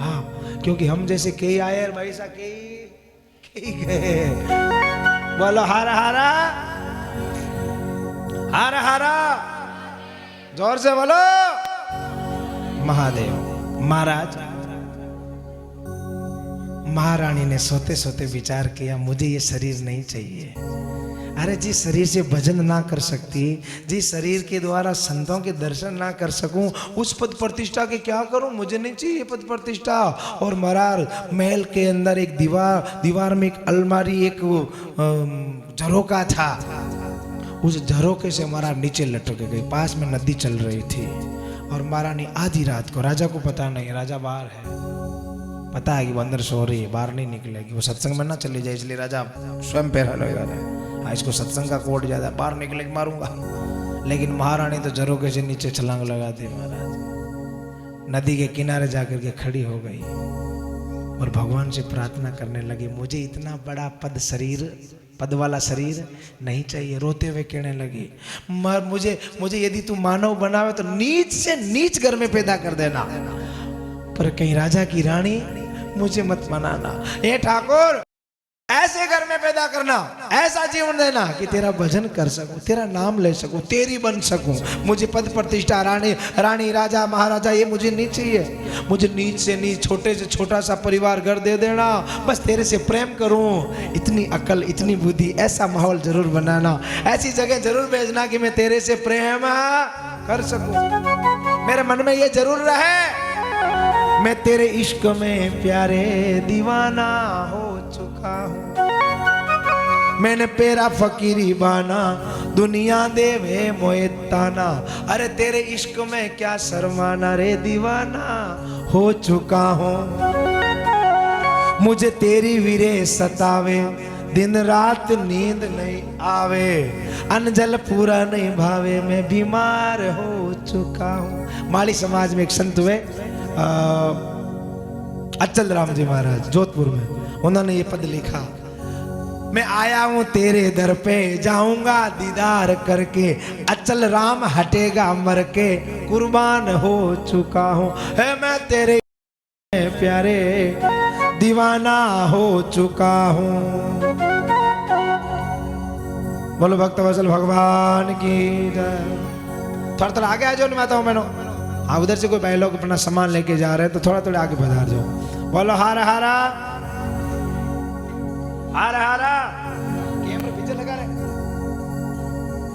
हाँ, क्योंकि हम जैसे कई आए भाई सा कई गए। बोलो हारा हारा हारा हारा, जोर से बोलो महादेव। महाराज महारानी ने सोते सोते विचार किया, मुझे ये शरीर नहीं चाहिए। अरे जिस शरीर से भजन ना कर सकती, जिस शरीर के द्वारा संतों के दर्शन ना कर सकूं, उस पद प्रतिष्ठा के क्या करूं? मुझे नहीं चाहिए पद प्रतिष्ठा। और मरार महल के अंदर एक दीवार में एक अलमारी, एक झरोका था। उस झरोके से महाराज नीचे लटक गई। पास में नदी चल रही थी और महारानी आधी रात को, राजा को पता नहीं, राजा बाहर है, पता है कि वो अंदर सो रही है, बाहर नहीं निकलेगी, वो सत्संग में ना चली जाए, इसलिए राजा स्वयं पैरा लगा रहा है। इसको सत्संग का कोड ज्यादा, बाहर निकले मारूंगा। लेकिन महारानी तो झरोके से नीचे छलांग लगा दी महाराज, नदी के किनारे जाकर के खड़ी हो गई और भगवान से प्रार्थना करने लगी, मुझे इतना बड़ा पद शरीर, पद वाला शरीर नहीं चाहिए। रोते हुए कहने लगी, मुझे यदि तू मानव बनावे तो नीच से नीच घर में पैदा कर देना, पर कहीं राजा की रानी मुझे मत मनाना। हे ठाकुर, ऐसे घर में पैदा करना, ऐसा जीवन देना कि तेरा भजन कर सकूं, तेरा नाम ले सकूं, तेरी बन सकूं। मुझे पद प्रतिष्ठा, रानी राजा महाराजा ये मुझे नहीं चाहिए। मुझे नीच से नीच, छोटे से छोटा सा परिवार घर दे देना, बस तेरे से प्रेम करूं। इतनी अकल, इतनी बुद्धि, ऐसा माहौल जरूर बनाना, ऐसी जगह जरूर भेजना कि मैं तेरे से प्रेम कर सकूं। मेरे मन में ये जरूर रहे, मैं तेरे इश्क में प्यारे दीवाना हो चुका हूँ। मैंने पेरा फकीरी बाना, दुनिया देवे मोए ताना। अरे तेरे इश्क में क्या शर्माना रे दीवाना हो चुका हूँ। मुझे तेरी वीरे सतावे, दिन रात नींद नहीं आवे, अन्न जल पूरा नहीं भावे, मैं बीमार हो चुका हूँ। माली समाज में एक संत हुए, अचल राम जी महाराज, जोधपुर में, उन्होंने ये पद लिखा, मैं आया हूं तेरे दर पे, जाऊंगा दीदार करके, अचल राम हटेगा मर के, कुर्बान हो चुका हूं। है मैं तेरे प्यारे दीवाना हो चुका हूं। बोलो भक्त वत्सल भगवान की जय। थोड़ा थोड़ा आगे आ जाओ, मैं मैंने, हाँ उधर से कोई भाई लोग अपना सामान लेके जा रहे हैं तो थोड़ा थोड़ा आगे बढ़ा जाओ। बोलो हारा हारा हारा हारा। कैमरा पीछे लगा रहे,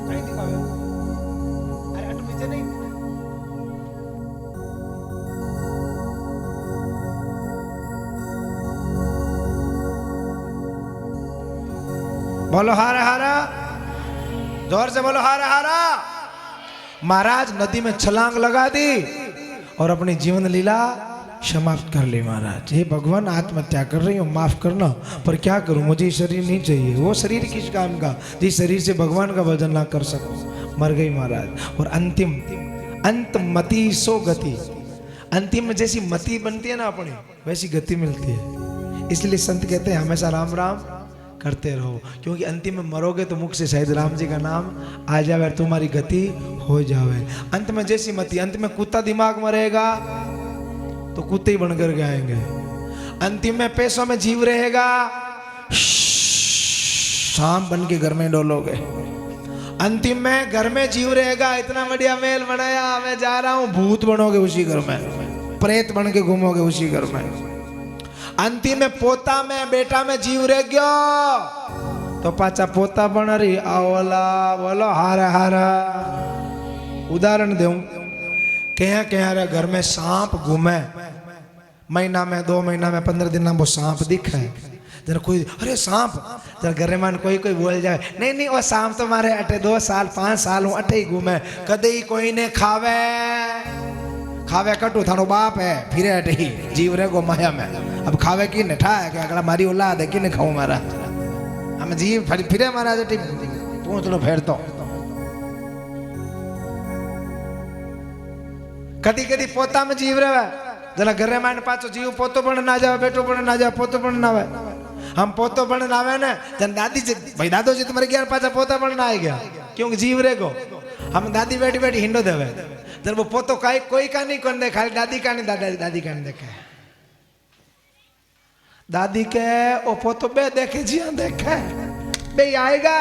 कहीं दिखाओ, अरे हट पीछे नहीं। बोलो हारा हारा, जोर से बोलो हारा हारा। महाराज नदी में छलांग लगा दी और अपनी जीवन लीला समाप्त कर ली। महाराज, हे भगवान, आत्महत्या कर रही हूँ, माफ करना, पर क्या करूँ, मुझे शरीर नहीं चाहिए। वो शरीर किस काम का जिस शरीर से भगवान का भजन ना कर सकूं। मर गई महाराज। और अंतिम अंत मति सो गति, अंतिम में जैसी मति बनती है ना अपनी, वैसी गति मिलती है। इसलिए संत कहते हैं हमेशा राम राम करते रहो, क्योंकि अंतिम में मरोगे तो मुख से शायद राम जी का नाम आ जाए और तुम्हारी गति हो जाए। अंत में जैसी मति, अंत में कुत्ता दिमाग में रहेगा तो कुत्ते ही बनकर के आएंगे। अंतिम में पैसों में जीव रहेगा, सांप बन के घर में डोलोगे। अंतिम में घर में जीव रहेगा, इतना बढ़िया महल बनाया, मैं जा रहा हूं, भूत बनोगे उसी घर में, प्रेत बन के घूमोगे उसी घर में। अंतिम में पोता में बेटा में जीव रह गयो तो पाचा पोता बन रही आवला। बोलो हारा हारा। उदाहरण दूं, क्या क्या घर में सांप घूमे, महीना में 2 महीना में 15 दिन में वो सांप दिखे, जरा कोई अरे सांप, जरा घर में कोई बोल जाए नहीं नहीं वो सांप तो मारे अटे 2 साल 5 साल हूँ अटे ही घूमे, कदे ही कोई ने खावे खावे कटू थानो बाप है, फिरे अटे ही जीव रे गो माया में। अब खावे की ने ठाए कि अगला मारी औलाद है कि ने खाऊं मारा, हम जीव फिरे मारा अटे पूछ लो फेर तो। कदी कदी पोता में जीव रहे, जरा घरे में पाछो जीव पोतो पण ना जावे, बेटो पण ना जावे, पोतो पण ना आवे। हम पोतो पण ना आवे ने, जन दादी जी भाई दादो जी तुम्हारे गया पाछा पोता पण ना आ गया, क्योंकि जीव रे गो। हम दादी बैठी बैठी हिंडो देवे, जन वो पोतो कोई का नहीं कौन दे, खाली दादी का नहीं, दादी का नहीं देखे। दादी के ओ पोतो बे देखे जी देखे बे आएगा,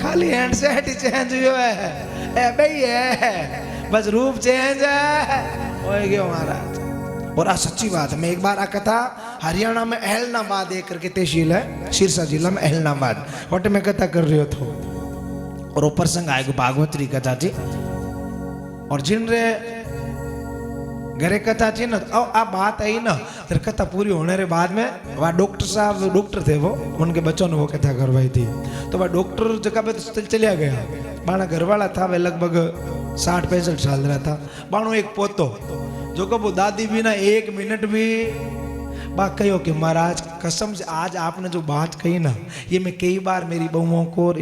खाली हैंड सेट ही चेंज हुआ है, ए बे है बस रूप चेंज है हो गयो महाराज। और आ सच्ची बात है। मैं एक बार आ कथा हरियाणा में एलनाबाद एक करके तहसील है सिरसा जिला में एलनाबाद वटे में कथा कर रही थो और वो प्रसंग आएगा भागवतरी कथा थी और जिन रे घरे कथा थी ना आ बात आई ना फिर कथा पूरी होने के बाद में वह डॉक्टर साहब डॉक्टर थे वो उनके बच्चों ने वो कथा करवाई थी तो वह डॉक्टर जगह पे चलिया गया बाणा घर वाला था वह लगभग 60-65 साल रहा था बाणो एक पोतो जो को वो दादी भी ना एक मिनट भी बात कहो कि महाराज कसम से आज आपने जो बात कही ना ये मैं कई बार मेरी बहुओं को और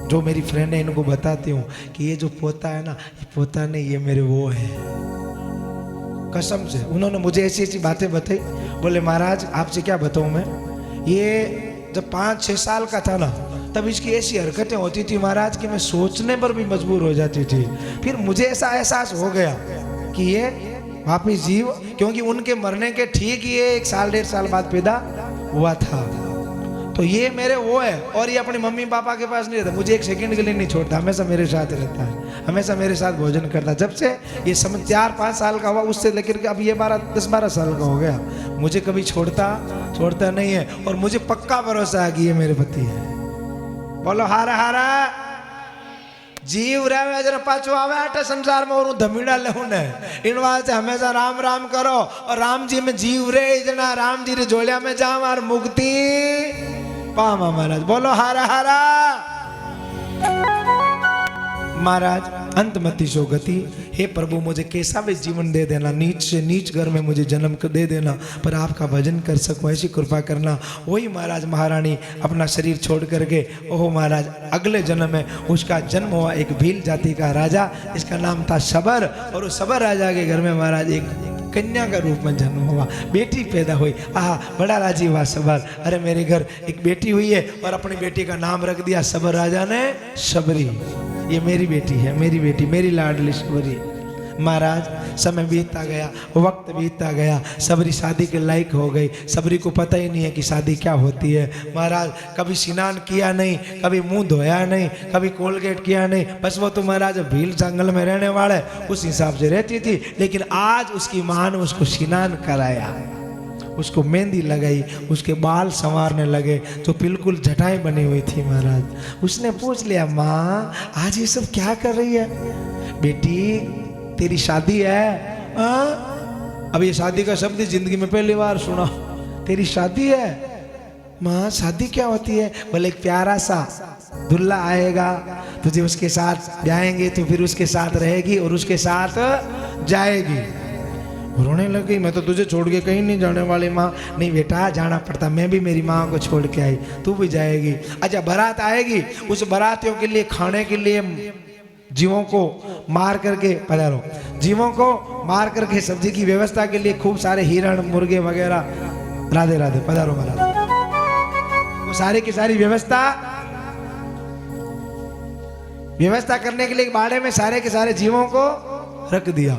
जो मेरी फ्रेंड है इनको बताती हूँ कि ये जो पोता है ना ये पोता नहीं ये मेरे वो है। कसम से उन्होंने मुझे ऐसी ऐसी बातें बताई बोले महाराज आपसे क्या बताऊँ मैं ये जब 5-6 साल का था ना तब इसकी ऐसी हरकतें होती थी महाराज कि मैं सोचने पर भी मजबूर हो जाती थी। फिर मुझे ऐसा एहसास हो गया कि ये वापिस जीव क्योंकि उनके मरने के ठीक ये 1 साल 1.5 साल बाद पैदा हुआ था तो ये मेरे वो है और ये अपनी मम्मी पापा के पास नहीं रहता मुझे 1 सेकंड के लिए नहीं छोड़ता हमेशा मेरे साथ रहता है हमेशा मेरे साथ भोजन करता है। जब से ये समझ 4-5 साल का हुआ उससे लेकर के अब ये 10-12 साल का हो गया मुझे कभी छोड़ता नहीं है और मुझे पक्का भरोसा है कि ये मेरे पति है। बोलो हारा हारा जीव रहे जरा पाछो आवे आटे संसार में और धमीड़ा ले इन वास्ते हमेशा राम राम करो और राम जी में जीव रे जना राम जी रे जोलिया में जाम और मुक्ति पामा महाराज। बोलो हारा हारा महाराज अंतमति सो गति हे प्रभु मुझे कैसा भी जीवन दे देना नीच से नीच घर में मुझे जन्म कर दे देना पर आपका भजन कर सकूं ऐसी कृपा करना। वही महाराज महारानी अपना शरीर छोड़ करके ओह महाराज अगले जन्म में उसका जन्म हुआ एक भील जाति का राजा इसका नाम था सबर और उस सबर राजा के घर में महाराज एक कन्या का रूप में जन्म हुआ बेटी पैदा हुई आहा बड़ा राजी हुआ सबर अरे मेरे घर एक बेटी हुई है और अपनी बेटी का नाम रख दिया सबर राजा ने सबरी ये मेरी बेटी है मेरी बेटी मेरी लाडली सबरी। महाराज समय बीतता गया वक्त बीतता गया सबरी शादी के लायक हो गई सबरी को पता ही नहीं है कि शादी क्या होती है। महाराज कभी स्नान किया नहीं कभी मुंह धोया नहीं कभी कोलगेट किया नहीं बस वो तो महाराज भील जंगल में रहने वाले उस हिसाब से रहती थी लेकिन आज उसकी माँ ने उसको स्नान कराया उसको मेहंदी लगाई उसके बाल संवारने लगे तो बिल्कुल जटाएं बनी हुई थी। महाराज उसने पूछ लिया माँ आज ये सब क्या कर रही है बेटी तेरी शादी है अब ये शादी का शब्द जिंदगी में पहली बार सुना तेरी शादी है माँ शादी क्या होती है बोले एक प्यारा सा दुल्हा आएगा तुझे उसके साथ जाएंगे तो फिर उसके साथ रहेगी और उसके साथ जाएगी। रोने लगी मैं तो तुझे छोड़ के कहीं नहीं जाने वाली माँ नहीं बेटा जाना पड़ता मैं भी मेरी माँ को छोड़ के आई तू भी जाएगी। अच्छा बारात आएगी उस बारातियों के लिए खाने के लिए जीवों को मार करके पधारो जीवों को मार करके सब्जी की व्यवस्था के लिए खूब सारे हिरण मुर्गे वगैरह राधे राधे पधारो महाराज वो सारी की सारी व्यवस्था करने के लिए बाड़े में सारे के सारे जीवों को रख दिया।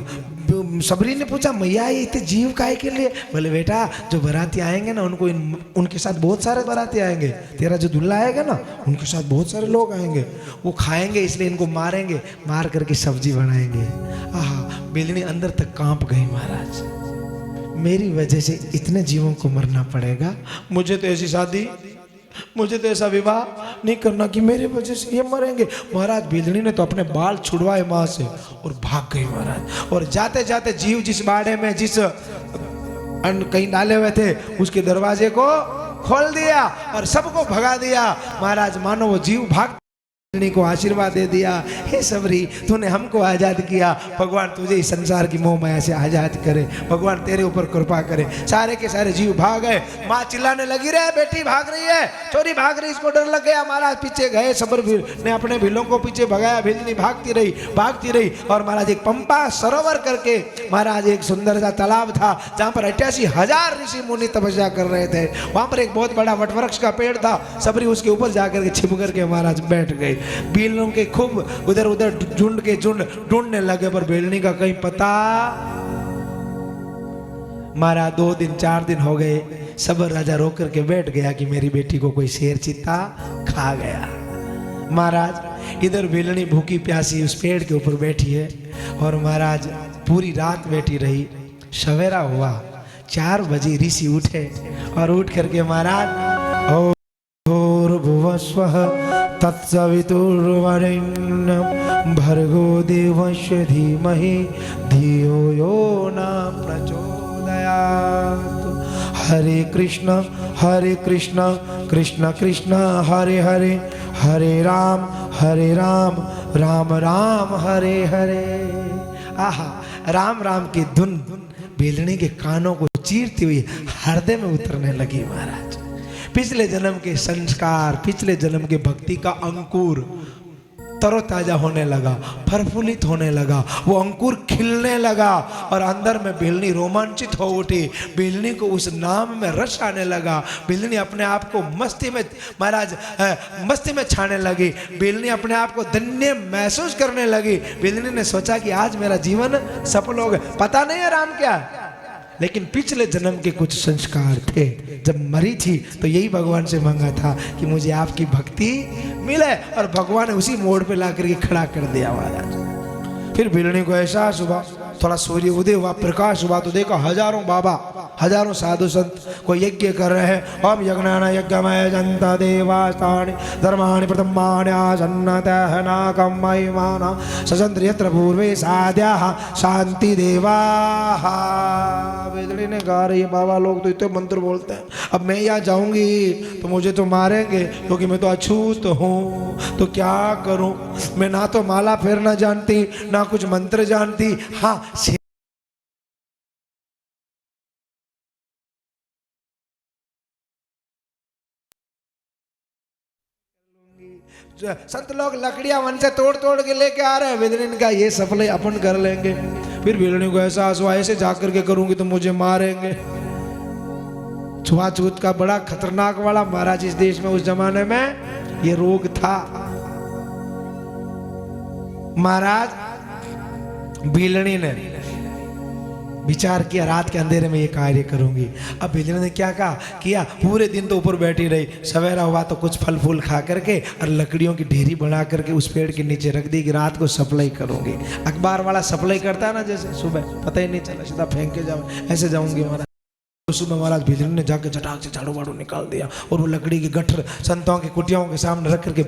सबरी ने पूछा मैया ये इतने जीव काहे के लिए बोले बेटा जो बाराती आएंगे ना उनको उनके साथ बहुत सारे बाराती आएंगे तेरा जो दूल्हा आएगा ना उनके साथ बहुत सारे लोग आएंगे वो खाएंगे इसलिए इनको मारेंगे मार करके सब्जी बनाएंगे। आहा बिल्ली अंदर तक कांप गई महाराज मेरी वजह से इतने जीवों को मरना पड़ेगा मुझे तो ऐसी शादी मुझे तो ऐसा विवाह नहीं करना कि मेरे वजह से ये मरेंगे। महाराज बिजली ने तो अपने बाल छुड़वाए माँ से और भाग गई महाराज और जाते जाते जीव जिस बाड़े में जिस अन्न कहीं डाले हुए थे उसके दरवाजे को खोल दिया और सबको भगा दिया। महाराज मानो वो जीव भाग को आशीर्वाद दे दिया हे सबरी तूने हमको आजाद किया भगवान तुझे इस संसार की मोह माया से आजाद करे भगवान तेरे ऊपर कृपा करे। सारे के सारे जीव भाग गए माँ चिल्लाने लगी रे बेटी भाग रही है चोरी भाग रही इसको डर लग गया। महाराज पीछे गए सबर ने अपने भीलों को पीछे भगाया भिलनी भागती रही और महाराज एक पंपा सरोवर करके महाराज एक सुंदर सा तालाब था जहाँ पर 88,000 ऋषि मुनि तपस्या कर रहे थे। वहां पर एक बहुत बड़ा वटवृक्ष का पेड़ था सबरी उसके ऊपर जाकर के छिप करके महाराज बैठ गए। बिल्लों के खूब उधर उधर झुंड के झुंड ढूंढने लगे पर बेलनी का कहीं पता। मारा 2 दिन 4 दिन हो गए सबर राजा रो करके बैठ गया कि मेरी बेटी को कोई शेर चीता खा गया। महाराज इधर बेलनी भूखी प्यासी उस पेड़ के ऊपर बैठी है और महाराज पूरी रात बैठी रही सवेरा हुआ 4 बजे ऋषि उठे और उठ करके महाराज भूर्भुवस्वः तत्सवितुर्वरेण्यं भर्गो देवस्य धीमहि धियो यो न प्रचोदयात्। हरे कृष्ण कृष्ण कृष्ण हरे हरे, हरे राम राम राम हरे हरे। आहा, राम राम की धुन बेलनी के कानों को चीरती हुई हृदय में उतरने लगी महाराज। पिछले जन्म के संस्कार, पिछले जन्म के भक्ति का अंकुर तरोताजा होने लगा, प्रफुल्लित होने लगा, वो अंकुर खिलने लगा और अंदर में बेलनी रोमांचित हो उठी। बेलनी को उस नाम में रस आने लगा। बेलनी अपने आप को मस्ती में महाराज मस्ती में छाने लगी। बेलनी अपने आप को धन्य महसूस करने लगी। बेलनी ने सोचा कि आज मेरा जीवन सफल हो गया। पता नहीं है राम क्या, लेकिन पिछले जन्म के कुछ संस्कार थे। जब मरी थी तो यही भगवान से मांगा था कि मुझे आपकी भक्ति मिले, और भगवान ने उसी मोड़ पे ला करके खड़ा कर दिया महाराज। फिर बेलनी को एहसास हुआ, थोड़ा सूर्य उदय हुआ, प्रकाश हुआ तो देखा हजारों बाबा, हजारों साधु संत को यज्ञ कर रहे हैं। ओम यज्ञान यज्ञमय जंता देवास्तानि धर्माणि प्रथमानि आसन्नतः नाकं महिमाना सचंद्र यत्र पूर्वे साध्याः शांति देवाः। बेलनी ने कहा रही बाबा लोग तो इतने मंत्र बोलते हैं, अब मैं यहाँ जाऊंगी तो मुझे तो मारेंगे क्योंकि मैं तो अछूत हूँ। तो क्या करूँ, मैं ना तो माला फेरना जानती ना कुछ मंत्र जानती। हाँ, संत लोग लकड़ियां वन से तोड़ तोड़ के लेके आ रहे हैं। बेलनी का ये सफल अपन कर लेंगे। फिर बेलनी को एहसास हुआ ऐसे जाकर के करूंगी तो मुझे मारेंगे। छुआछूत का बड़ा खतरनाक वाला महाराज इस देश में उस जमाने में ये रोग था। महाराज बेलनी ने विचार किया रात के अंधेरे में ये कार्य करूंगी। अब बेलनी ने क्या किया, पूरे दिन तो ऊपर बैठी रही। सवेरा हुआ तो कुछ फल फूल खा करके और लकड़ियों की ढेरी बना करके उस पेड़ के नीचे रख दी कि रात को सप्लाई करूंगी। अखबार वाला सप्लाई करता है ना, जैसे सुबह पता ही नहीं चला, सीधा फेंक के जाओ, ऐसे जाऊंगी महाराज। सुबह महाराज बेलनी ने जाके झटाक से झाड़ू वाड़ू निकाल दिया और वो लकड़ी की गट्ठर संतों की कुटियाओं के सामने रख करके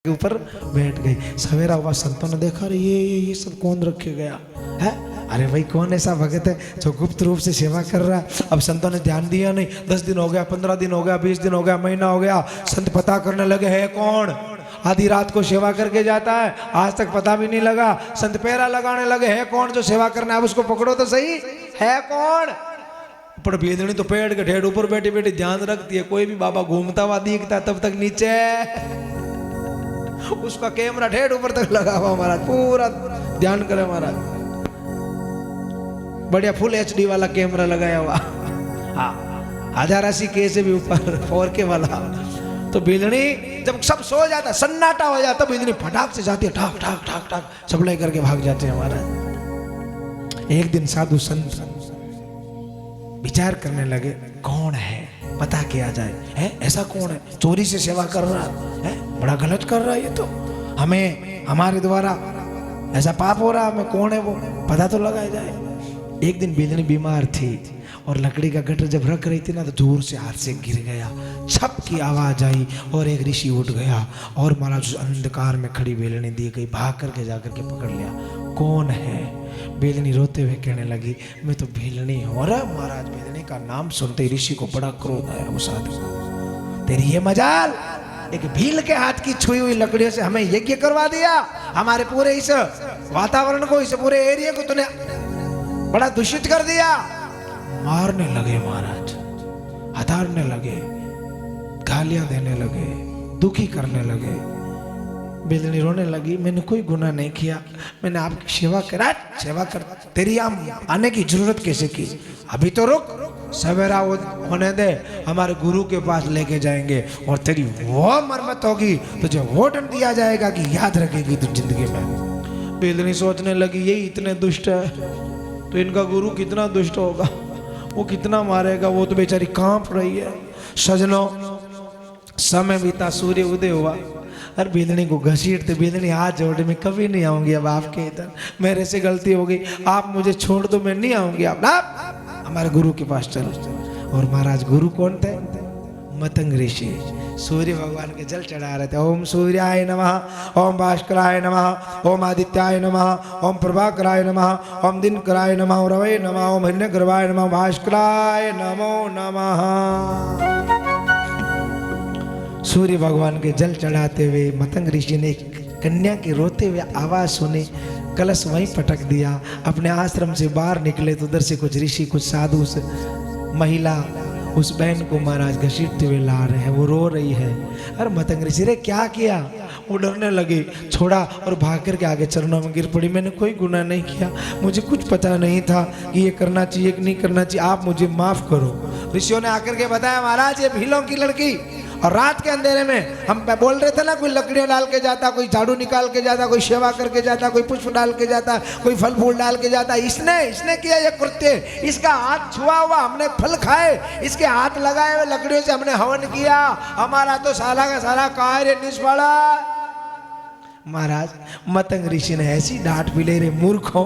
ऊपर बैठ गई। सवेरा हुआ, संतों ने देखा अरे ये सब कौन रखे गया है। अरे भाई कौन ऐसा भगत है जो गुप्त रूप से सेवा कर रहा है। अब संतों ने ध्यान दिया नहीं। 10 दिन हो गया, 15 दिन हो गया, 20 दिन हो गया, महीना हो गया। संत पता करने लगे है कौन, आधी रात को सेवा करके जाता है, आज तक पता भी नहीं लगा। संत पैरा लगाने लगे है कौन जो सेवा करना है, अब उसको पकड़ो तो सही, है कौन। पर बेलनी तो पेड़ के ढेर ऊपर बैठी बैठी ध्यान रखती है। कोई भी बाबा घूमता हुआ दिखता तब तक नीचे उसका कैमरा ढेर ऊपर तक लगा हुआ महाराज, पूरा ध्यान करे महाराज। बढ़िया फुल HD वाला कैमरा लगाया हुआ, हाँ 1080 के से भी ऊपर 4K वाला। तो बेलनी जब सब सो जाता, सन्नाटा हो जाता, बेलनी फटाक से जाती है, ठाक ठाक ठाक ठाक सप्लाई करके भाग जाते हैं महाराज। एक दिन साधु संत विचार करने लगे कौन है, पता किया जाए, है ऐसा कौन है चोरी से सेवा कर रहा है, बड़ा गलत कर रहा है ये तो, हमें हमारे द्वारा ऐसा पाप हो रहा है, हमें कौन है वो पता तो लगाया जाए। एक दिन बेलनी बीमार थी और लकड़ी का गट्ठर जब रख रही थी ना तो जोर से हाथ से गिर गया, छप की आवाज आई और एक ऋषि उठ गया और महाराज उस अंधकार में खड़ी बेलनी दी गई, भाग करके जाकर के पकड़ लिया। कौन है? बेलनी रोते हुए कहने लगी मैं तो बेलनी हूँ। अरे महाराज बेलनी का नाम सुनते ऋषि को बड़ा क्रोध आया उस आदमी को, तेरी ये मजाल, एक भील के हाथ की छुई हुई लकड़ियों से हमें यज्ञ करवा दिया, हमारे पूरे इस वातावरण को, इस पूरे एरिया को तूने बड़ा दूषित कर दिया। मारने लगे महाराज, हथारने लगे, गालियां देने लगे, दुखी करने लगे। बेलनी रोने लगी, मैंने कोई गुनाह नहीं किया, मैंने आपकी सेवा करा, सेवा कर, तेरी आने की जरूरत कैसे की? अभी तो रुक, सवेरा होने दे, हमारे गुरु के पास लेके जाएंगे और तेरी वो मरम्मत होगी, तुझे वो दंड दिया जाएगा कि याद रखेगी तू जिंदगी में। बेलनी सोचने लगी ये इतने दुष्ट है तो इनका गुरु कितना दुष्ट होगा, वो कितना मारेगा, वो तो बेचारी कांप रही है। सजनों समय बीता, सूर्य उदय हुआ, और बेदनी को घसीटते, बेदनी हाथ जोड़े, मैं कभी नहीं आऊंगी अब आपके इधर, मेरे से गलती हो गई, आप मुझे छोड़ दो, मैं नहीं आऊंगी, आप हमारे गुरु के पास चलो। और महाराज गुरु कौन थे? मतंग ऋषि। सूर्य भगवान के जल चढ़ा रहे थे। ओम सूर्याय नमः, ओम भास्कराय नमः, ओम आदित्याय नमः, ओम प्रभाकराय नमः, ओम दिनकराय नमः, ओम रवै नमः, ओम हिरण्यगर्भाय नमः, भास्कराय नमो नमः। सूर्य भगवान के जल चढ़ाते हुए मतंग ऋषि ने कन्या के रोते हुए आवाज सुनी, कलश वहीं पटक दिया। अपने आश्रम से बाहर निकले तो उधर से कुछ ऋषि, कुछ साधु, महिला उस बहन को महाराज घसीटते हुए ला रहे हैं। वो रो रही है। अरे मतंग ऋषि ने क्या किया? वो डरने लगी, छोड़ा और भाग करके आगे चरणों में गिर पड़ी। मैंने कोई गुनाह नहीं किया, मुझे कुछ पता नहीं था कि ये करना चाहिए कि नहीं करना चाहिए, आप मुझे माफ करो। ऋषियों ने आकर के बताया, महाराज ये भीलों की लड़की, और रात के अंधेरे में हम बोल रहे थे ना, कोई लकड़ियां डाल के जाता, कोई झाड़ू निकाल के जाता, कोई सेवा करके जाता, कोई पुष्प डाल के जाता, कोई फल फूल डाल के जाता। इसने किया ये कृत्य, इसका हाथ छुआ हुआ हमने फल खाए, इसके हाथ लगाए हुए लकड़ियों से हमने हवन किया, हमारा तो साला का सारा कार्य निष्फल। महाराज मतंग ऋषि ने ऐसी डांट भी ले रहे, मूर्खों,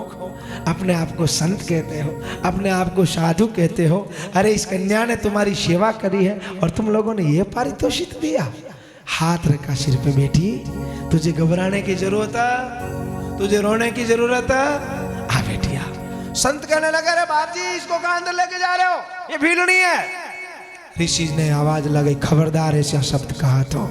अपने आप को संत कहते हो, अपने आप को साधु कहते हो, अरे इस कन्या ने तुम्हारी सेवा करी है और तुम लोगों ने ये पारितोषिक दिया। हाथ रखा सिर पे, बेटी तुझे घबराने की जरूरत है, तुझे रोने की जरूरत है, आ बेटी आ। संत कहने लगे, अरे बाप जी इसको कहां अंदर लेके जा रहे हो, ये भीलनी है। ऋषि ने आवाज लगाई, खबरदार ऐसा शब्द कहा तो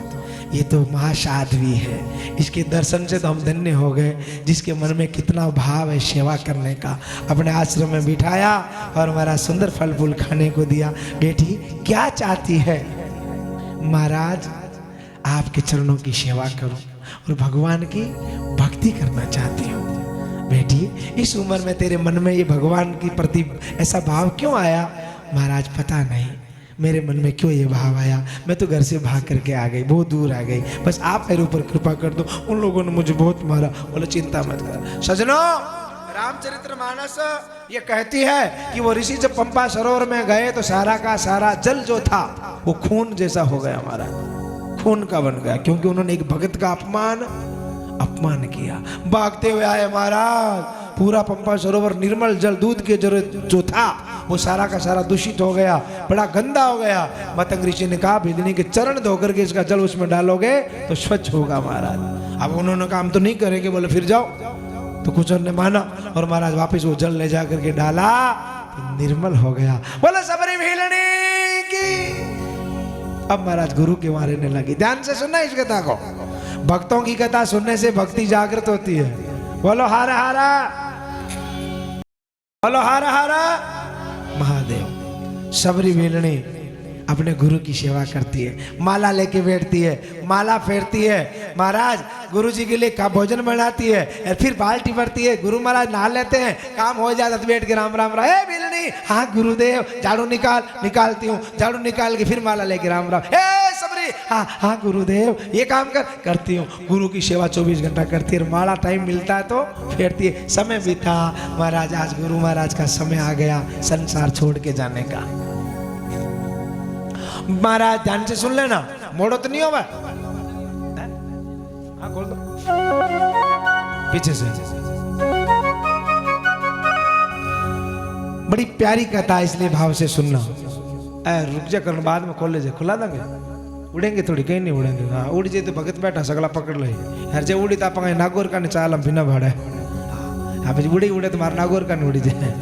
ये तो महासाध्वी है, इसके दर्शन से तो हम धन्य हो गए। जिसके मन में कितना भाव है सेवा करने का, अपने आश्रम में बिठाया और हमारा सुंदर फल फूल खाने को दिया। बेटी क्या चाहती है? महाराज आपके चरणों की सेवा करूं और भगवान की भक्ति करना चाहती हूँ। बेटी इस उम्र में तेरे मन में ये भगवान के प्रति ऐसा भाव क्यों आया? महाराज पता नहीं मेरे मन में क्यों ये भाव आया, मैं तो घर से भाग करके आ गई, बहुत दूर आ गई, बस आप मेरे ऊपर कृपा कर दो, उन लोगों ने मुझे बहुत मारा। बोले चिंता मत कर। सजनों, रामचरितमानस ये कहती है कि वो ऋषि जब पंपा सरोवर में गए तो सारा का सारा जल जो था वो खून जैसा हो गया, हमारा खून का बन गया, क्योंकि उन्होंने एक भगत का अपमान किया। भागते हुए आए महाराज, पूरा पंपा सरोवर निर्मल जल, दूध के जो था वो सारा का सारा दूषित हो गया, बड़ा गंदा हो गया। मतंग ऋषि ने कहा, बेदनी के चरण धो करके इसका जल उसमें डालोगे तो स्वच्छ होगा महाराज। अब उन्होंने कहा हम तो नहीं करेंगे। बोले फिर जाओ। तो कुछ ने माना और महाराज वापस वो जल ले जा करके डाला तो निर्मल हो गया। बोले सबरी भीलनी की। अब महाराज गुरु के मारने लगी। ध्यान से सुनना इस कथा को, भक्तों की कथा सुनने से भक्ति जागृत होती है। बोलो हारा हारा, बोलो हारा हारा महादेव। सबरी भीलनी अपने गुरु की सेवा करती है, माला लेके बैठती है, माला फेरती है, महाराज गुरु जी के लिए का भोजन बनाती है, और फिर बाल्टी भरती है। गुरु महाराज नहा लेते हैं, काम हो जाता तो बैठ के राम राम राम, ए भीलनी, हाँ गुरुदेव, झाड़ू निकालती हूँ, झाड़ू निकाल के फिर माला लेके राम राम, ए सबरी, हाँ हाँ गुरुदेव, ये काम करती हूँ। गुरु की सेवा 24 घंटा करती है, माला टाइम मिलता है तो फेरती है। समय बीता महाराज, आज गुरु महाराज का समय आ गया संसार छोड़ के जाने का। महाराज ध्यान से सुन लेना, मोड़ो तो नहीं होगा, हाँ खोल दो पीछे से। बड़ी प्यारी कथा, इसलिए भाव से सुनना। रुक जा करना, बाद में खोल ले, खुला देंगे, उड़ेंगे थोड़ी, कहीं नहीं उड़ेंगे। हाँ उड़ जाए तो भगत बैठा सगला पकड़ ले, हर जगह उड़ी तो नागौर का चाल हम बिना भाड़े। हाँ भाई उड़ी उड़े तुम्हारा नागौर का नहीं उड़ी जाए,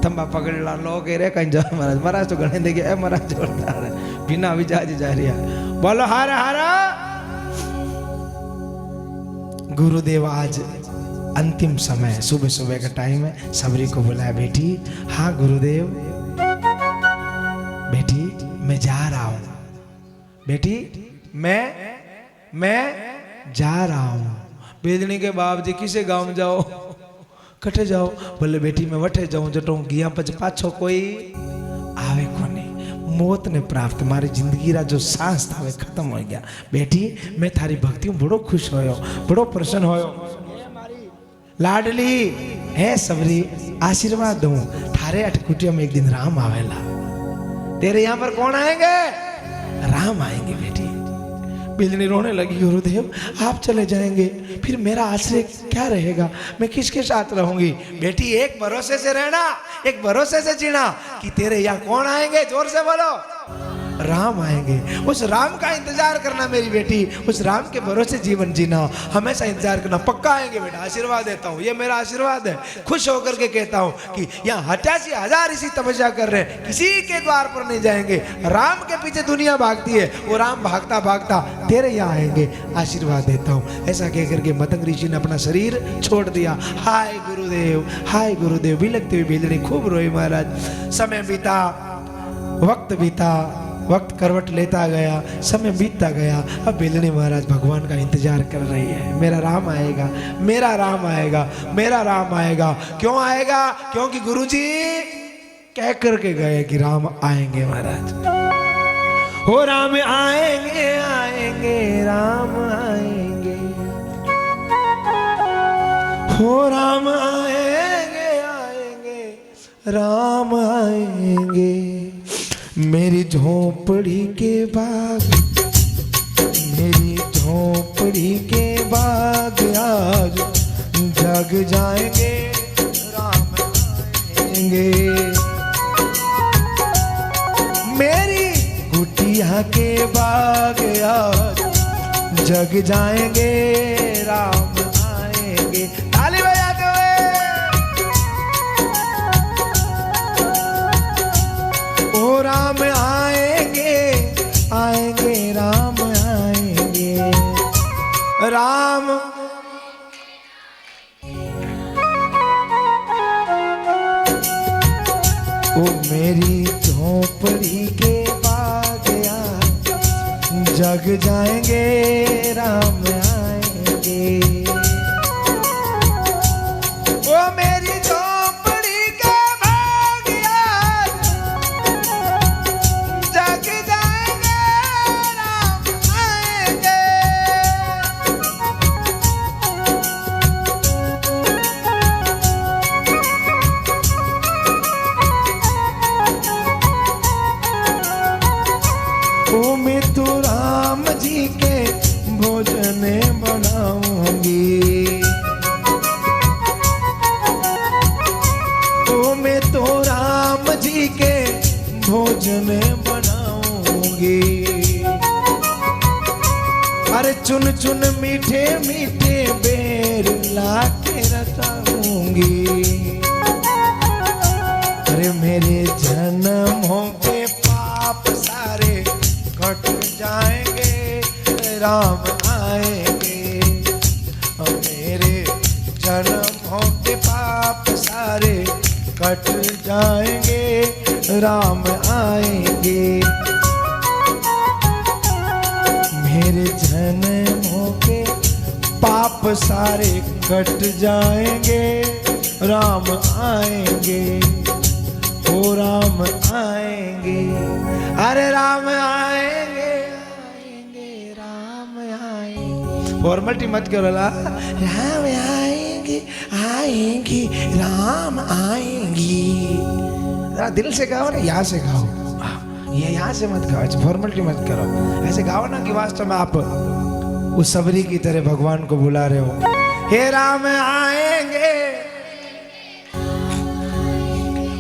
थम्बा पकड़ ला लो कह रहे कहीं जाओ महाराज। महाराज तो गणे देखे, ए महाराज जोरदार है, बिना अभी जा रही है। बोलो हारा हारा। गुरुदेव आज अंतिम समय, सुबह सुबह का टाइम है, सबरी को बुलाया, बेटी हाँ गुरुदेव, बेटी मैं जा रहा हूं, बेटी मैं जा रहा हूं। बेदनी के बाप जी किसे गांव जाओ, कटे जाओ। बोले बेटी मैं वठे जाऊं, जटो गया पछ पाछो कोई आवे कोनी, मौत ने प्राप्त, मारी जिंदगी रा जो सांस था वे खत्म हो गया। बेटी मैं थारी भक्ति में बड़ो खुश होयो, बड़ो प्रसन्न होयो, लाडली है सबरी, आशीर्वाद दूं, थारे अटकुटिया में एक दिन राम आवेला। तेरे यहाँ पर कौन आएंगे? राम आएंगे बेटी। बिजली रोने लगी, गुरुदेव आप चले जाएंगे फिर मेरा आश्रय क्या रहेगा, मैं किसके साथ रहूंगी। बेटी एक भरोसे से रहना, एक भरोसे से जीना कि तेरे यहाँ कौन आएंगे, जोर से बोलो, राम आएंगे। उस राम का इंतजार करना मेरी बेटी, उस राम के भरोसे जीवन जीना, हमेशा इंतजार करना। पक्का आएंगे बेटा, आशीर्वाद देता हूँ, ये मेरा आशीर्वाद है। खुश होकर के कहता हूँ कि यहाँ 88,000 इसी तपस्या कर रहे हैं, किसी के द्वार पर नहीं जाएंगे। राम के पीछे दुनिया भागती है, वो राम भागता भागता तेरे यहाँ आएंगे, आशीर्वाद देता हूँ। ऐसा कह करके मतंग ऋषि ने अपना शरीर छोड़ दिया। हाय गुरुदेव, हाय गुरुदेव, बिलखती हुई भेलड़ी खूब रोई महाराज। समय बीता, वक्त बीता, वक्त करवट लेता गया, समय बीतता गया। अब बेलनी महाराज भगवान का इंतजार कर रही है, मेरा राम आएगा, मेरा राम आएगा, मेरा राम आएगा। क्यों आएगा? क्योंकि गुरुजी कह करके गए कि राम आएंगे महाराज। हो राम आएंगे, आएंगे, राम आएंगे, हो राम आएंगे, आएंगे, राम आएंगे। मेरी झोपड़ी के बाग, मेरी झोपड़ी के बाग आज जग जाएंगे, राम आएंगे। मेरी कुटिया के बाग आज जग जाएंगे, राम आएंगे। ताली बजाते हुए ओ राम आएंगे, आएंगे, राम आएंगे, राम। ओ मेरी झोपड़ी के बाग जग जाएंगे, राम आएंगे। ओ मेरी झोपड़ी के बाग जग जाएंगे, राम आएंगे। ओ मैं तो राम जी के भोजन बनाऊंगी, ओ मैं तो राम जी के भोजन बनाऊंगी। अरे चुन चुन मीठे मीठे बेर लाके रखाऊंगी। अरे मेरे जन्मों के पाप सारे कट जाएंगे, राम आएंगे। मेरे जन्मों के पाप सारे कट जाएंगे, राम आएंगे। मेरे जन्मों के पाप सारे कट जाएंगे, राम आएंगे, हो राम आएंगे। अरे राम आएंगे, आएंगे, राम आएंगे। फॉर्मेलिटी मत करो ला, राम आएंगे, आएंगे, राम आएंगी। जरा दिल से गाओ ना, यहाँ से गाओ, ये यहाँ से मत गाओ, ऐसे फॉर्मेलिटी मत करो। ऐसे गाओ ना कि वास्तव में आप उस सबरी की तरह भगवान को बुला रहे हो। हे राम आएंगे,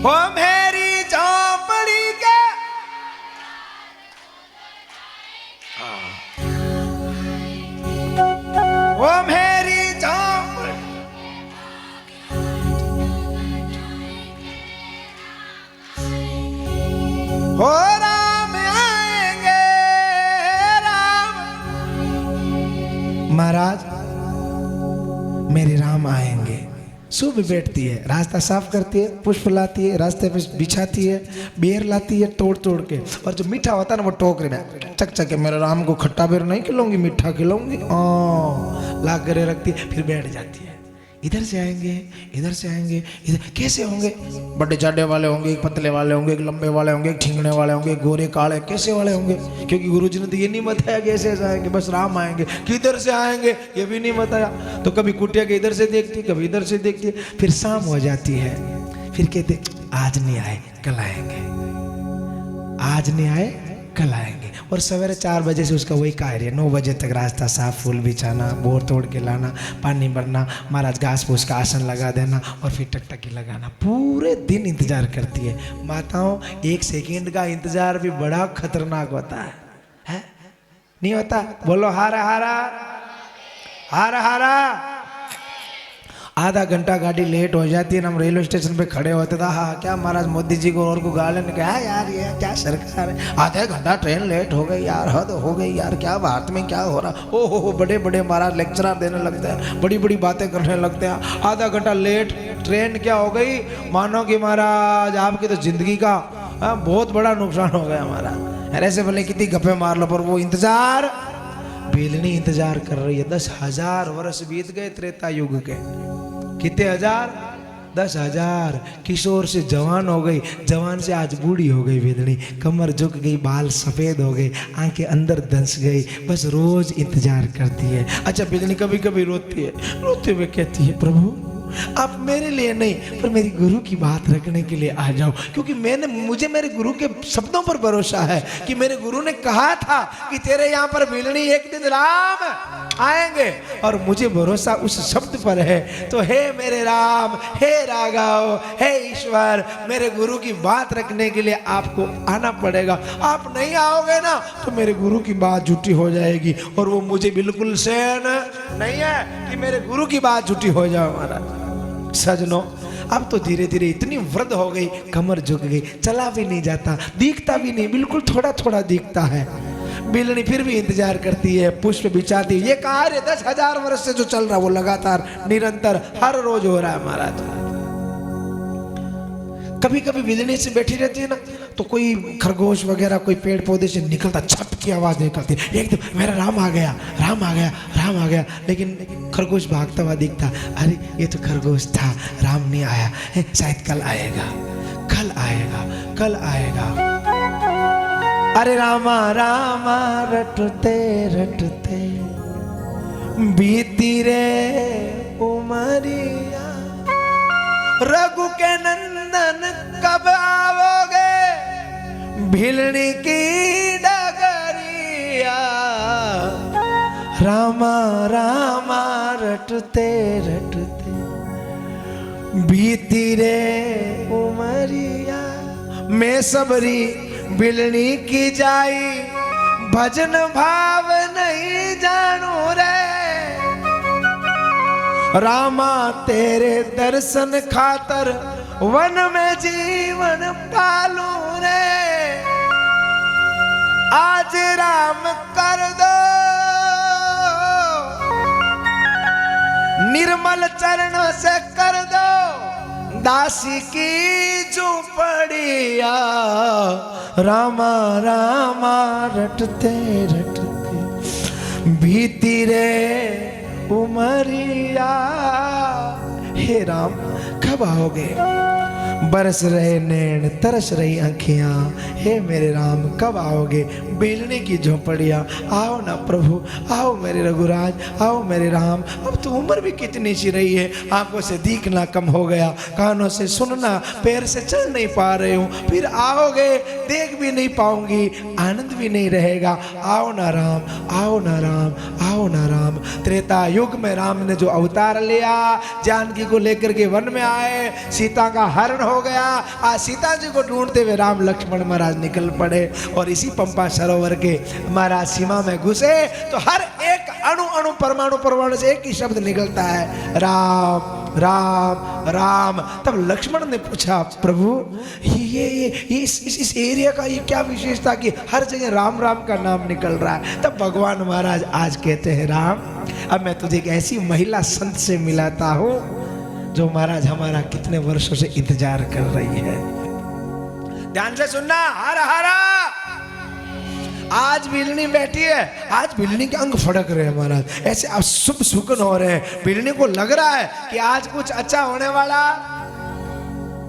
ओ मेरी झोपड़ी के, ओ मेरी झोपड़ी, हो राम आएंगे, राम। महाराज मेरे राम आएंगे। सुबह बैठती है, रास्ता साफ करती है, पुष्प लाती है, रास्ते पे बिछाती है, बेर लाती है तोड़ तोड़ के, और जो मीठा होता है ना वो टोकरे में चक चक के, मेरे राम को खट्टा बेर नहीं खिलाऊंगी, मीठा खिलाऊंगी, ला करे रखती है, फिर बैठ जाती है। इधर से आएंगे, इधर से आएंगे, इधर कैसे होंगे? बड़े जाडे वाले होंगे, एक पतले वाले होंगे, एक लंबे वाले होंगे, एक ठिंगने वाले होंगे, एक गोरे काले, कैसे वाले होंगे? क्योंकि गुरुजी ने तो ये नहीं बताया कि ऐसे ऐसे आएंगे, बस राम आएंगे। किधर से आएंगे ये भी नहीं बताया। तो कभी कुटिया के इधर से देखती, कभी इधर से देखती, फिर शाम हो जाती है, फिर कहते आज नहीं आए, कल आएंगे, आज नहीं आए, कल आएंगे। और सवेरे 4 बजे से उसका वही कार्य, 9 बजे तक रास्ता साफ, फूल बिछाना, बोर तोड़ के लाना, पानी भरना, महाराज घास फूस का आसन लगा देना और फिर टकटकी लगाना। पूरे दिन इंतजार करती है माताओं। 1 सेकेंड का इंतजार भी बड़ा खतरनाक होता है? नहीं होता? बोलो हारा हारा हारा हारा। आधा घंटा गाड़ी लेट हो जाती है ना, हम रेलवे स्टेशन पे खड़े होते थे, हाँ क्या महाराज मोदी जी को और को गाले ने कहा यार ये क्या सरकार है, आधे घंटा ट्रेन लेट हो गई यार, हद हो गई यार, क्या भारत में क्या हो रहा। ओ हो बड़े बड़े महाराज लेक्चरर देने लगते हैं, बड़ी बड़ी बातें करने लगते हैं। आधा घंटा लेट ट्रेन क्या हो गई, मानो कि महाराज आपकी तो जिंदगी का बहुत बड़ा नुकसान हो गया महाराज। ऐसे भले कितनी गप्पे मार लो, पर वो इंतजार, बेलनी इंतजार कर रही है। 10,000 वर्ष बीत गए त्रेता युग के। कितने हजार? 10,000। किशोर से जवान हो गई, जवान से आज बूढ़ी हो गई बेदनी, कमर झुक गई, बाल सफेद हो गए, आंखें अंदर धंस गई, बस रोज इंतजार करती है। अच्छा बेदनी कभी कभी रोती है, रोते हुए कहती है प्रभु आप मेरे लिए नहीं पर मेरी गुरु की बात रखने के लिए आ जाओ, क्योंकि मुझे मेरे गुरु के शब्दों पर भरोसा है कि मेरे गुरु ने कहा था कि तेरे यहाँ पर मिलनी एक दिन राम आएंगे, और मुझे भरोसा उस शब्द पर है। तो हे मेरे राम, हे राघव, हे ईश्वर, मेरे गुरु की बात रखने के लिए आपको आना पड़ेगा। आप नहीं आओगे ना तो मेरे गुरु की बात झूठी हो जाएगी, और वो मुझे बिल्कुल सहन नहीं है कि मेरे गुरु की बात झूठी हो जाए महाराज। सजनों अब तो धीरे धीरे इतनी वृद्ध हो गई, कमर झुक गई, चला भी नहीं जाता, दिखता भी नहीं, बिल्कुल थोड़ा थोड़ा दिखता है। बिलनी फिर भी इंतजार करती है, पुष्प बिछाती है। ये कार्य 10,000 वर्ष से जो चल रहा है वो लगातार निरंतर हर रोज हो रहा है महाराज। कभी कभी बिजली से बैठी रहती है ना, तो कोई खरगोश वगैरह कोई पेड़ पौधे से निकलता, छप की आवाज निकलती, एकदम मेरा राम आ गया, राम आ गया, राम आ गया। लेकिन खरगोश भागता हुआ दिखता, अरे ये तो खरगोश था, राम नहीं आया, शायद कल आएगा, कल आएगा, कल आएगा। अरे रामा रामा रटते रटते बीती रे उमरिया, रघु के नंदन कब आओगे, भिलनी की डगरिया। रामा रामा रटते रटते बीती रे उमरिया, मैं सबरी बिलनी की जाई, भजन भाव नहीं जानू रे। रामा तेरे दर्शन खातर वन में जीवन पालू रे। आज राम कर दो निर्मल चरणों से कर दो दासी की झोपड़िया। रामा रामा रटते रटते बीती रे उमरिया। हे राम कब आओगे, बरस रहे नैन तरस रही आँखियाँ, हे मेरे राम कब आओगे, बेलने की झोपड़ियाँ। आओ ना प्रभु, आओ मेरे रघुराज, आओ मेरे राम। अब तो उम्र भी कितनी सी रही है, आंखों से दिखना कम हो गया, कानों से सुनना, पैर से चल नहीं पा रही हूँ, फिर आओगे देख भी नहीं पाऊंगी, आनंद भी नहीं रहेगा। आओ ना राम, आओ ना राम, आओ ना राम। त्रेता युग में राम ने जो अवतार लिया, जानकी को लेकर के वन में आए, सीता का हरण हो गया। आज सीता जी को ढूंढते हुए राम लक्ष्मण महाराज निकल पड़े, और इसी पंपा सरोवर के महाराज सीमा में घुसे तो हर एक अणु अणु परमाणु परमाणु से एक ही शब्द निकलता है, राम राम राम। तब लक्ष्मण ने पूछा प्रभु ये इस एरिया का ये क्या विशेषता कि हर जगह राम राम का नाम निकल रहा है। तब भगवान महाराज आज कहते हैं राम, अब मैं तुझे एक ऐसी महिला संत से मिलाता हूं जो महाराज हमारा कितने वर्षों से इंतजार कर रही है। ध्यान से सुनना, हर हरा। आज बिलनी बैठी है, आज बिलनी के अंग फड़क रहे हैं महाराज, ऐसे अब शुभ सुकन हो रहे हैं। बिलनी को लग रहा है कि आज कुछ अच्छा होने वाला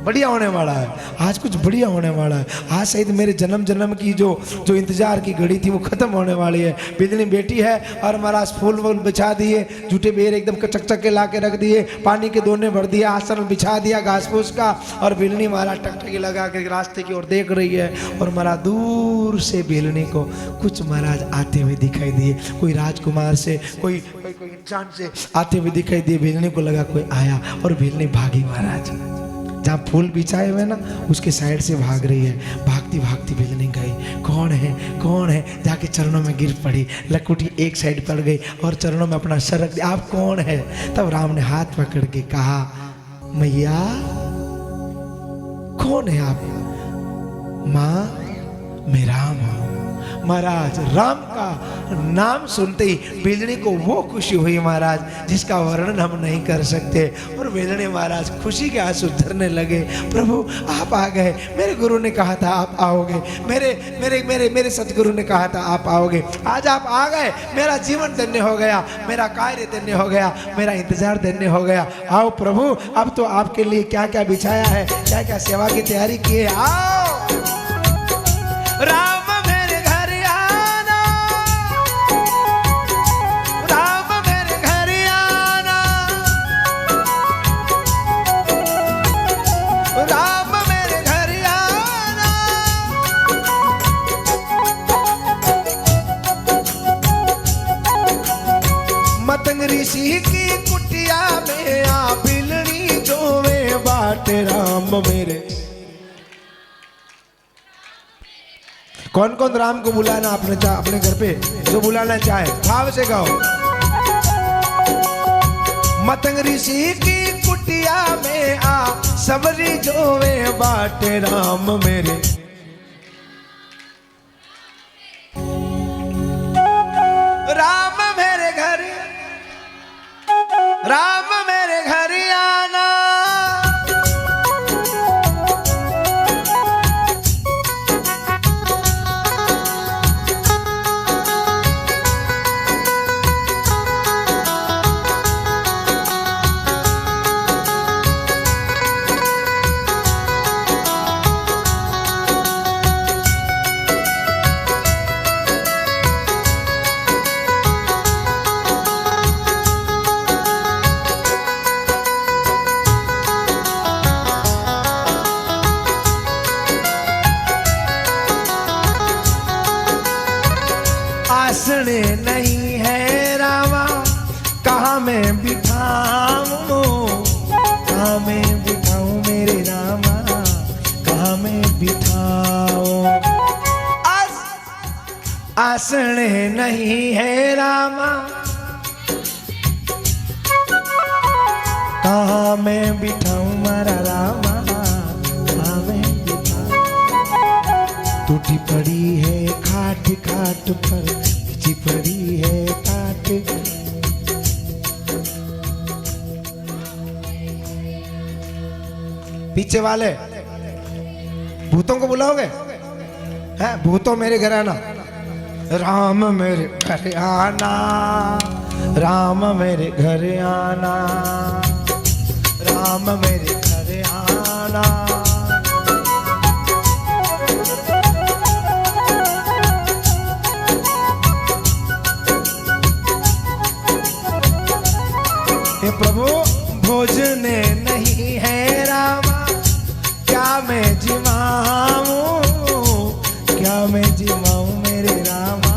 बढ़िया होने वाला है, आज कुछ बढ़िया होने वाला है। आज शायद मेरे जन्म जन्म की जो इंतजार की घड़ी थी वो खत्म होने वाली है। बिजली बेटी है और महाराज फूल वूल बिछा दिए, जूठे बेर एकदम चकचक के ला के रख दिए, पानी के दोने भर दिया, आसन बिछा दिया घास फूस का, और बिजली महाराज टकटकी लगा के रास्ते की ओर देख रही है। और महाराज दूर से बिजली को कुछ महाराज आते हुए दिखाई दिए, कोई राजकुमार से, कोई इंसान से आते हुए दिखाई दिए। बिजली को लगा कोई आया और बिजली भागी महाराज, जहाँ फूल बिछाए हुए ना उसके साइड से भाग रही है। भागती भागती बिजली गई, कौन है कौन है, जाके चरणों में गिर पड़ी। लकुटी एक साइड पड़ गई और चरणों में अपना सर रख दिया, आप कौन है? तब राम ने हाथ पकड़ के कहा, मैया कौन है आप? माँ मैं राम हूं। महाराज राम का नाम सुनते ही बिजली को वो खुशी हुई महाराज जिसका वर्णन हम नहीं कर सकते। और बिजली महाराज खुशी के आंसू झरने लगे। प्रभु आप आ गए, मेरे गुरु ने कहा था आप आओगे, मेरे मेरे मेरे मेरे सतगुरु ने कहा था आप आओगे, आज आप आ गए। मेरा जीवन धन्य हो गया, मेरा कार्य धन्य हो गया, मेरा इंतजार धन्य हो गया। आओ प्रभु, अब तो आपके लिए क्या क्या बिछाया है, क्या क्या सेवा की तैयारी की है। आओ राम ऋषि की कुटिया में आ बिलनी जोवे बाटे राम मेरे। कौन कौन राम को बुलाना अपने घर पे, जो बुलाना चाहे भाव से गाओ। मतंग ऋषि की कुटिया में आ सबरी जोवे बाटे राम मेरे। राम मेरे घर, राम मेरे घर आना, आसने नहीं है रामा, कहाँ मैं बिठाऊं, कहाँ मैं बिठाऊं मेरे रामा, कहाँ मैं बिठाऊं। आसने नहीं है रामा, कहाँ मैं बिठाऊं मारा रामा, कहाँ मैं बिठाऊं। टूटी पड़ी है खाट खाट पर, बिछी पड़ी है काट। पीछे वाले भूतों को बुलाओगे? हैं भूतों मेरे घर आना, राम मेरे घर आना, राम मेरे घर आना, राम मेरे घर आना। हे प्रभु भोजने नहीं है रामा, क्या मैं जिमाऊं, क्या मैं जिमाऊं मेरे रामा,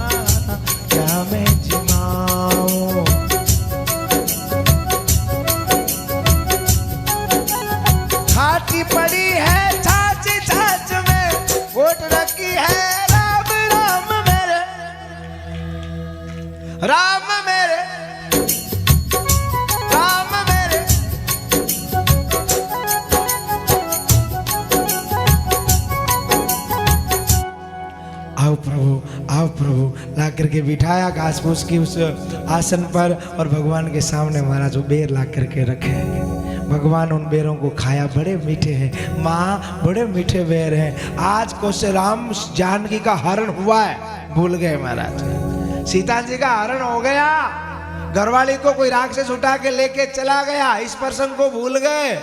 क्या मैं जिमाऊं। खाटी पड़ी है छाछ छाछ में वोट रखी है, राम राम मेरे, राम मेरे, आओ प्रभु, आओ प्रभु। ला करके बिठाया घास फूस की उस आसन पर और भगवान के सामने महाराज वो बेर ला करके रखे। भगवान उन बेरों को खाया, बड़े मीठे हैं माँ, बड़े मीठे बेर हैं। आज को से राम जानकी का हरण हुआ है, भूल गए महाराज। सीता जी का हरण हो गया, घरवाली को कोई राक्षस उठा के लेके चला गया, इस प्रसंग को भूल गए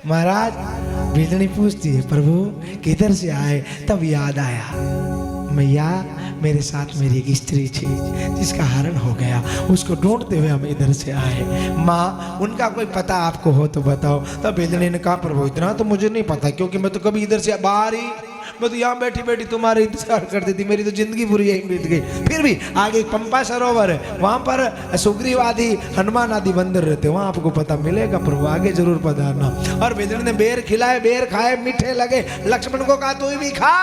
महाराज। भेजनी पूछती है प्रभु किधर से आए, तब याद आया मैया मेरे साथ मेरी एक स्त्री थी जिसका हरण हो गया, उसको ढूंढते हुए हम इधर से आए। माँ उनका कोई पता आपको हो तो बताओ। तब भेजनी ने कहा प्रभु इतना तो मुझे नहीं पता, क्योंकि मैं तो कभी इधर से बाहर ही, मैं तो यहाँ बैठी बैठी तुम्हारे इंतजार करती थी, मेरी तो जिंदगी पूरी यही बीत गई। फिर भी आगे पंपा सरोवर है, वहां पर सुग्रीव आदि हनुमान आदि बंदर रहते, वहां आपको पता मिलेगा प्रभु, आगे जरूर पधारना। और भेजनी ने बेर खिलाए, बेर खाए, मीठे लगे। लक्ष्मण को कहा तू भी खा।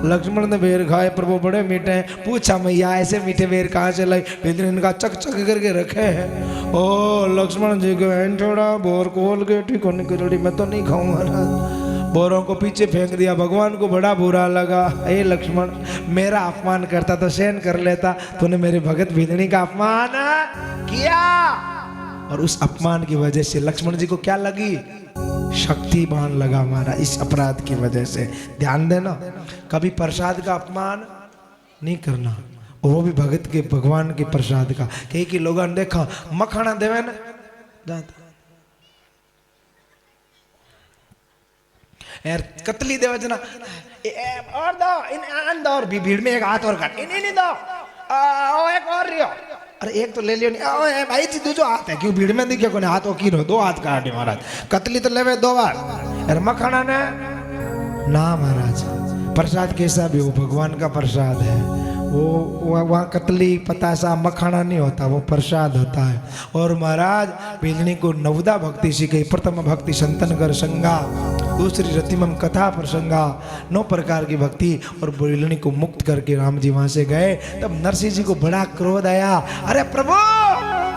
लक्ष्मण ने बेर खाए, प्रभु बड़े मीठे हैं। पूछा मैया ऐसे मीठे बेर कहाँ से लाई? भेजनी ने कहा चक चक करके रखे हैं। ओ लक्ष्मण जी को थोड़ा बोर खोल के ठीक होने की, मैं तो नहीं खाऊंगा। बोरों को पीछे फेंक दिया। भगवान को बड़ा बुरा लगा, ए लक्ष्मण मेरा अपमान करता तो सहन कर लेता, तूने मेरे भगत भेजनी का अपमान किया। और उस अपमान की वजह से लक्ष्मण जी को क्या लगी? शक्तिमान लगा हमारा, इस अपराध की वजह से। ध्यान देना कभी प्रसाद का अपमान नहीं करना, और वो भी भगत के भगवान के प्रसाद का। कई लोगों ने देखा मखाना देवे ना यार, कतली देवे जना और दो इन दो, और भीड़ में एक हाथ और काट इन दो, ओ एक और रियो, अरे एक तो ले लियो नहीं, ओ भाई जी दूसरा हाथ है, क्यों भीड़ में दिखे कोने हाथ ओ कीरो, दो हाथ काटे महाराज। कतली तो लेवे दो बार, अरे मखाना ने ना महाराज, प्रसाद कैसा भी हो भगवान का प्रसाद है, वो वहाँ कतली पतासा मखाना नहीं होता, वो प्रसाद होता है। और महाराज भेजनी को नवदा भक्ति सीखी। प्रथम भक्ति संतन कर संगा, दूसरी रतिमम कथा प्रसंगा, 9 प्रकार की भक्ति। और भेजनी को मुक्त करके राम जी वहां से गए। तब नरसिंह जी को बड़ा क्रोध आया, अरे प्रभु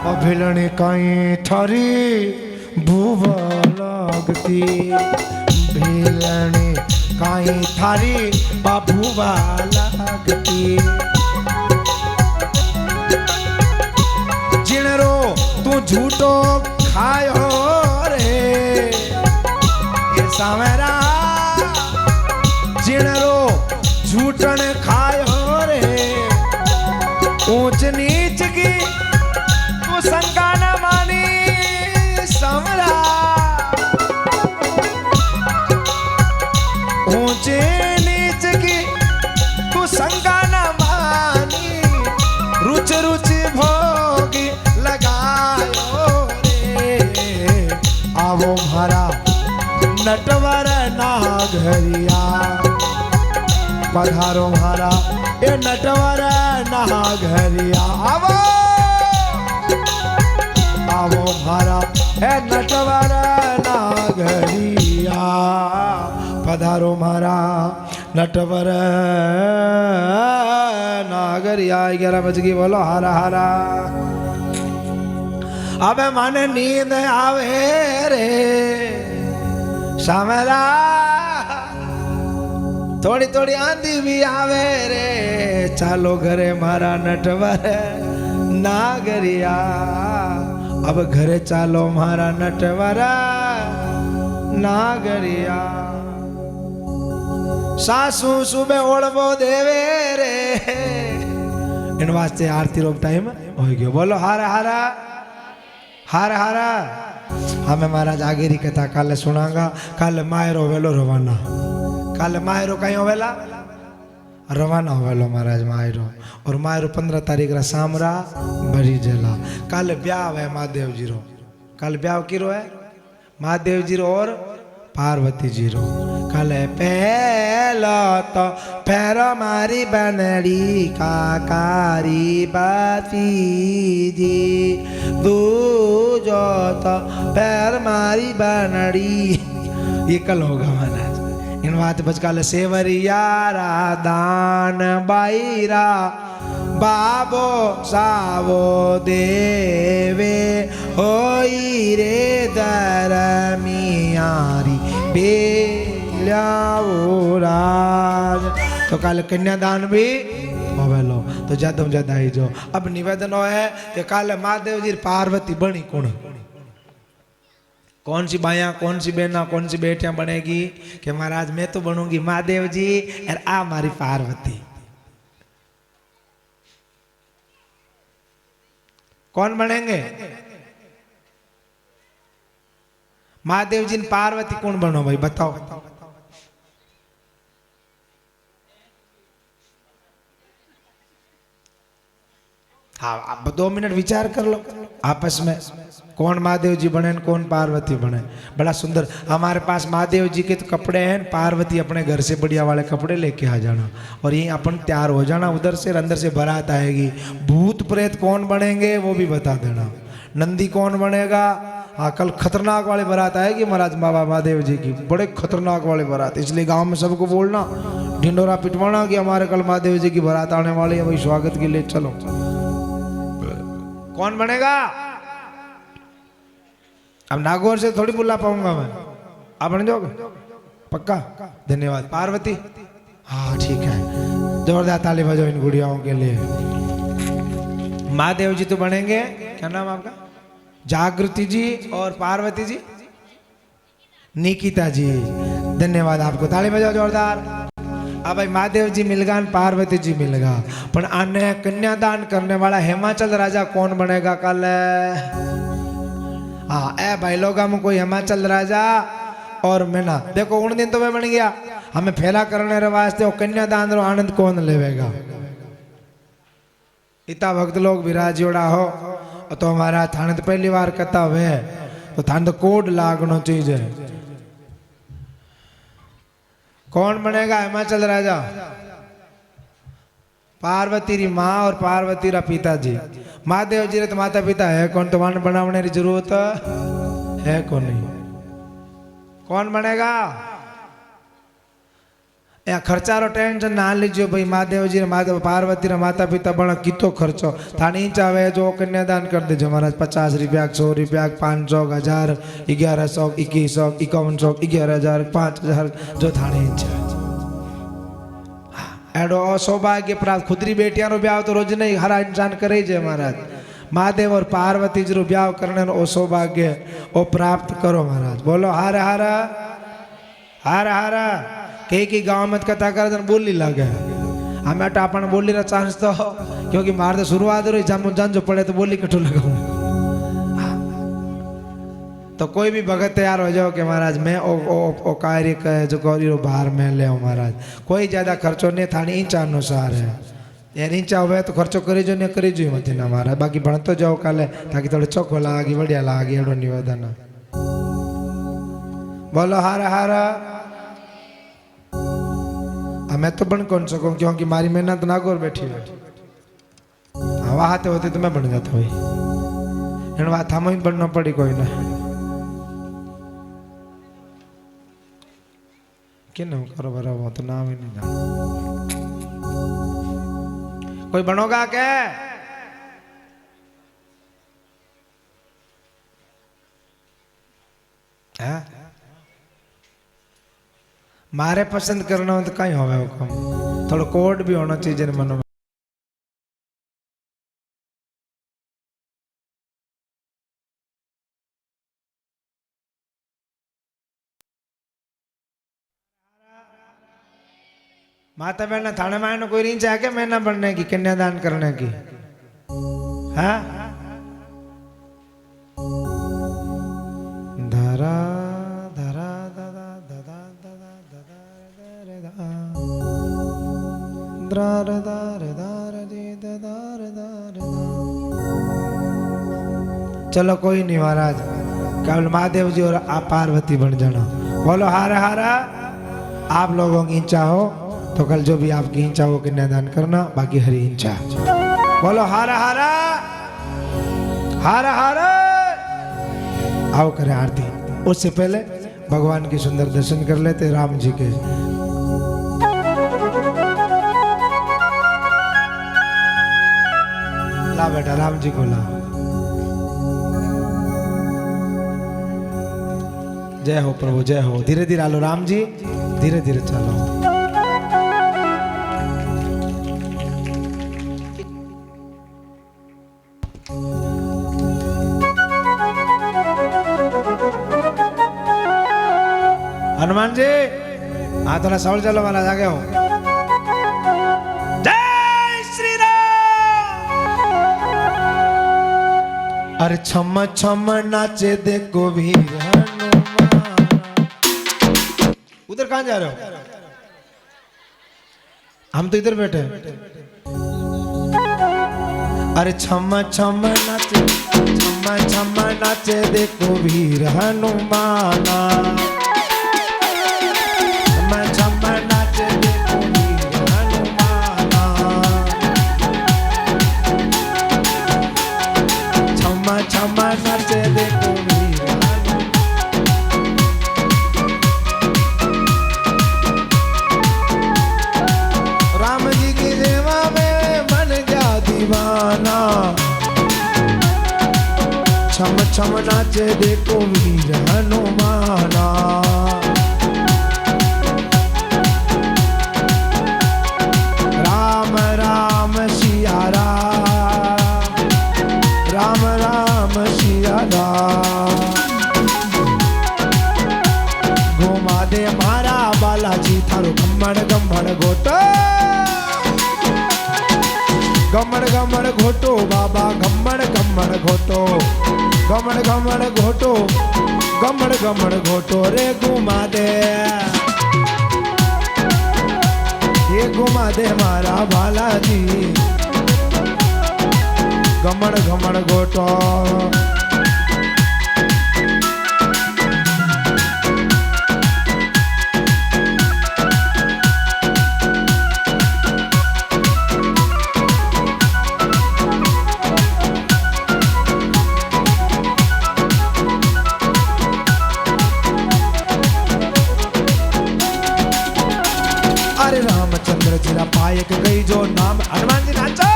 और भेजनी कहीं थारी भूवा लगती, भेजनी कहीं थारी बाबूवा लगती, जिणरो तू झूठो खायो रे सामेरा, जिणरो झूठन खायो रे, ऊंच नीच की तू शंका न मानी समरा, ऊंचे नीच की तू शंका न मानी, रुच रुच भोगी लगायो रे, आवो भरा नटवर नागरिया, पधारो भारा ए नटवर नागरिया, आवो आवो भारा ए नटवर नागरिया, पधारो मारा नटवर नागरिया। 11 बज गई, बोलो हारा हारा। अब मन नींद आवे रे सामरा, थोड़ी थोड़ी आंधी भी आवे रे, चालो घरे मारा नटवर नागरिया, अब घरे चालो मारा नटवर नागरिया। सासू सुबह ओढ़बो देवे रे, इन वास्ते आरती रोक टाइम हो गयो, बोलो हारा हारा हारा हारा। हमें महाराज आगे री कथा काले सुनागा। काले मायरो वेलो रवाना, काले मायरो कहीं होवेला रवाना होवेलो महाराज मायरो, और मायरो 15 तारीख रा सामरा भरी जला। काले ब्याह है महादेव जी रो, काले ब्याह किरो है महादेव जी रो और पार्वती जी रो। काले पहला तो पैर मारी बनड़ी काकारी बाती जी, दूजो तो पैर मारी बनड़ी, ये कल होगा महाराज। इन बात बचकाल सेवरिया दान बाईरा, बाबो सावो देवे होई रे दरमियारी बेल्याओ राज। तो काल कन्यादान भी होवेलो, तो ज्यादा ज्यादा ही जो अब निवेदन है कि काल महादेव जी पार्वती बनी कौन सी बाया कौन सी बहना कौन सी बेटियां बनेगी? कि महाराज मैं तो बनूंगी महादेव जी और आ मारी पार्वती। कौन बनेंगे? महादेव जी ने पार्वती कौन बनो भाई बताओ। हाँ आप 2 मिनट विचार कर लो आपस में, कौन महादेव जी बने कौन पार्वती बने। बड़ा सुंदर हमारे पास महादेव जी के तो कपड़े हैं, पार्वती अपने घर से बढ़िया वाले कपड़े लेके आ जाना और यही अपन तैयार हो जाना, उधर से अंदर से बारात आएगी। भूत प्रेत कौन बनेंगे वो भी बता देना, नंदी कौन बनेगा। हाँ कल खतरनाक वाली बारात आएगी महाराज बाबा महादेव जी की, बड़े खतरनाक वाली बारात, इसलिए गांव में सबको बोलना ढिंडोरा पिटवाना कि हमारे कल महादेव जी की बारात आने वाली है, वही स्वागत के लिए चलो। कौन बनेगा? अब नागौर से थोड़ी बुला पाऊंगा मैं, आप बन जाओगे पक्का? धन्यवाद। पार्वती हाँ ठीक है, जोरदार ताली बजाओ इन गुड़ियाओं के लिए। महादेव जी तो बनेंगे, क्या नाम आपका? जागृति जी, और पार्वती जी निकिता जी। धन्यवाद आपको, ताली बजाओ जोरदार। अब भाई महादेव जी मिलगा पार्वती जी मिलगा, पर आने कन्यादान करने वाला हिमाचल राजा कौन बनेगा कल? हाँ ए भाई लोग हम कोई हिमाचल राजा और मैना देखो उन दिन तो मैं बन गया, हमें फैला करने रे वास्ते और कन्यादान रो आनंद कौन लेवेगा? इतना भक्त लोग विराजियोड़ा हो तो हमारा थाने तो पहली बार कथा हुए तो थाने तो कोड लागनो चीज है। कौन बनेगा हिमाचल राजा? पार्वती री माँ और पार्वती रा पिताजी। महादेव जी रे तो माता पिता है कौन, तो वन बनाने की जरूरत है कौन नहीं? कौन बनेगा? या खर्चा रो टेंशन ना लीजिए भाई, महादेव जी रे पार्वती रे माता पिता बना कितो खर्चो थानी चाहे जो कन्यादान कर दीजिए महाराज। 50 रुपया 100 रुपया 500 1000 1100 2100 5100 11000 5000 जो थाने एडो सौभाग्य प्राप्त। खुदरी बेटिया रो ब्याह तो रोज नहीं हर इंसान करे जे महाराज। महादेव और पार्वती जी रो ब्याह करने ओ सौभाग्य ओ प्राप्त करो महाराज। बोलो हर हर हर हर। कई गांव में कथा कर बोली लगे, हमें अपन बोली रा चांस तो क्योंकि मार तो शुरुआत रही जान जो पड़े तो बोली कटो लगाऊं। तो कोई भी भगत तैयार हो जाओ कि महाराज मैं ओ कार्य कहे जो गौरी रो बाहर में ले महाराज। कोई ज्यादा खर्चो नहीं थानी इंचा अनुसार है, यार इंचा हुए तो खर्चो करी जो नहीं करी जो मत ना महाराज। बाकी भणतो जाओ काले ताकि थोड़े चोखो लागी बढ़िया लागी एडो निवेदन। बोलो हर हर। मैं तो बन कौन सकूं क्योंकि मारी मेहनत नागौर बैठी है, वहां आते होते तो मैं बन जाता भाई। इन बात हम ही बनना पड़ी कोई ना कि ना करो बराबर तो नाम ही नहीं जाना। कोई बनोगा क्या? है मारे पसंद करना हो तो कहीं होवे हुकम, थोड़ा कोड भी होना चाहिए मन में। माता बहन थाने में कोई रीच है क्या मैना बनने की, कन्यादान करने की? हाँ धरा धरा दादा दादा दादा दादा दार दार दार दे दार दार। चलो कोई नहीं महाराज, केवल महादेव जी और आप पार्वती बन जाना। बोलो हारा हारा। आप लोगों की इच्छा हो तो कल जो भी आपकी इच्छा हो कन्यादान करना, बाकी हरी इच्छा। बोलो हारा हारा हारा हारा। आओ करें आरती। उससे पहले भगवान की सुंदर दर्शन कर लेते राम जी के। ला बेटा राम जी को ला। जय हो प्रभु जय हो। धीरे धीरे आलो राम जी, धीरे धीरे चलो। हनुमान जी हाँ थोड़ा सवाल चलो वाला जागे हो। जय श्री राम। अरे छम छम नाचे देखो वीर हनुमान। कहाँ जा रहे हो? हम तो इधर बैठे हैं। अरे छम्मा छम्मा नाचे, छम्मा छम्मा नाचे देखो वीर हनुमाना। छम्मा छम्मा नाचे देखो वीर हनुमाना। छम्मा छम्मा नाचे देखो वीर छम छम नाचे देखो वीर हनुमाना। राम राम सिया राम, राम राम सिया राम। घुमा दे मारा बालाजी थारो गम्मड़ गम्मड़ घोटो। गम्मड़ गम्मड़ घोटो बाबा गम्मड़ गम्मड़ घोटो। गम्मड़ गम्मड़ घोटो, गम्मड़ गम्मड़ घोटो रे घुमा दे। ये घुमा दे मारा बालाजी गम्मड़ गम्मड़ घोटो। अरे रामचंद्र जी पायक गई जो नाम हनुमान जी नाचो।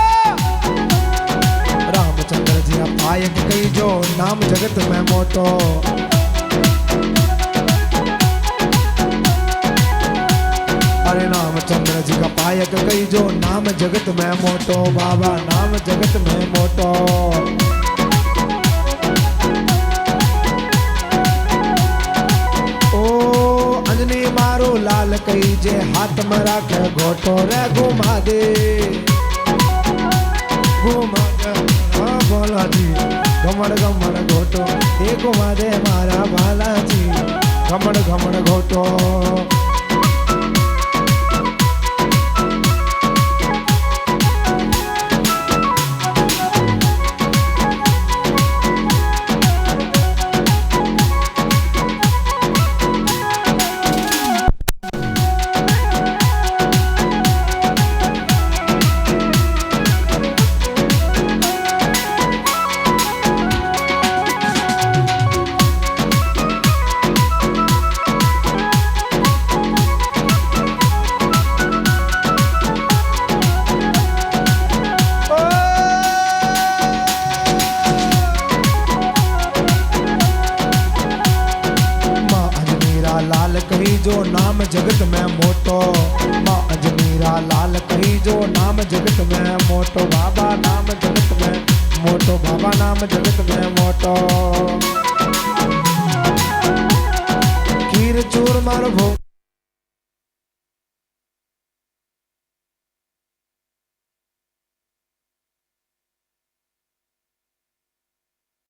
रामचंद्र जी पायक गई जो नाम जगत में मोटो। अरे रामचंद्र जी का पायक गई जो नाम जगत में मोटो। बाबा नाम जगत में मोटो। मारो लाल कई जे हाथ में राखे घोटो रे घुमा दे। घुमा दे बालाजी गमड़ गमड़ घोटो। ये घुमा दे मारा बालाजी गमड़ गमड़ घोटो। लाल कही जो नाम जगत में मोटो। माँ अजमीरा लाल कही जो नाम जगत में मोटो। बाबा नाम जगत में मोटो। बाबा नाम जगत में मोटो। खीर चूर मार भोग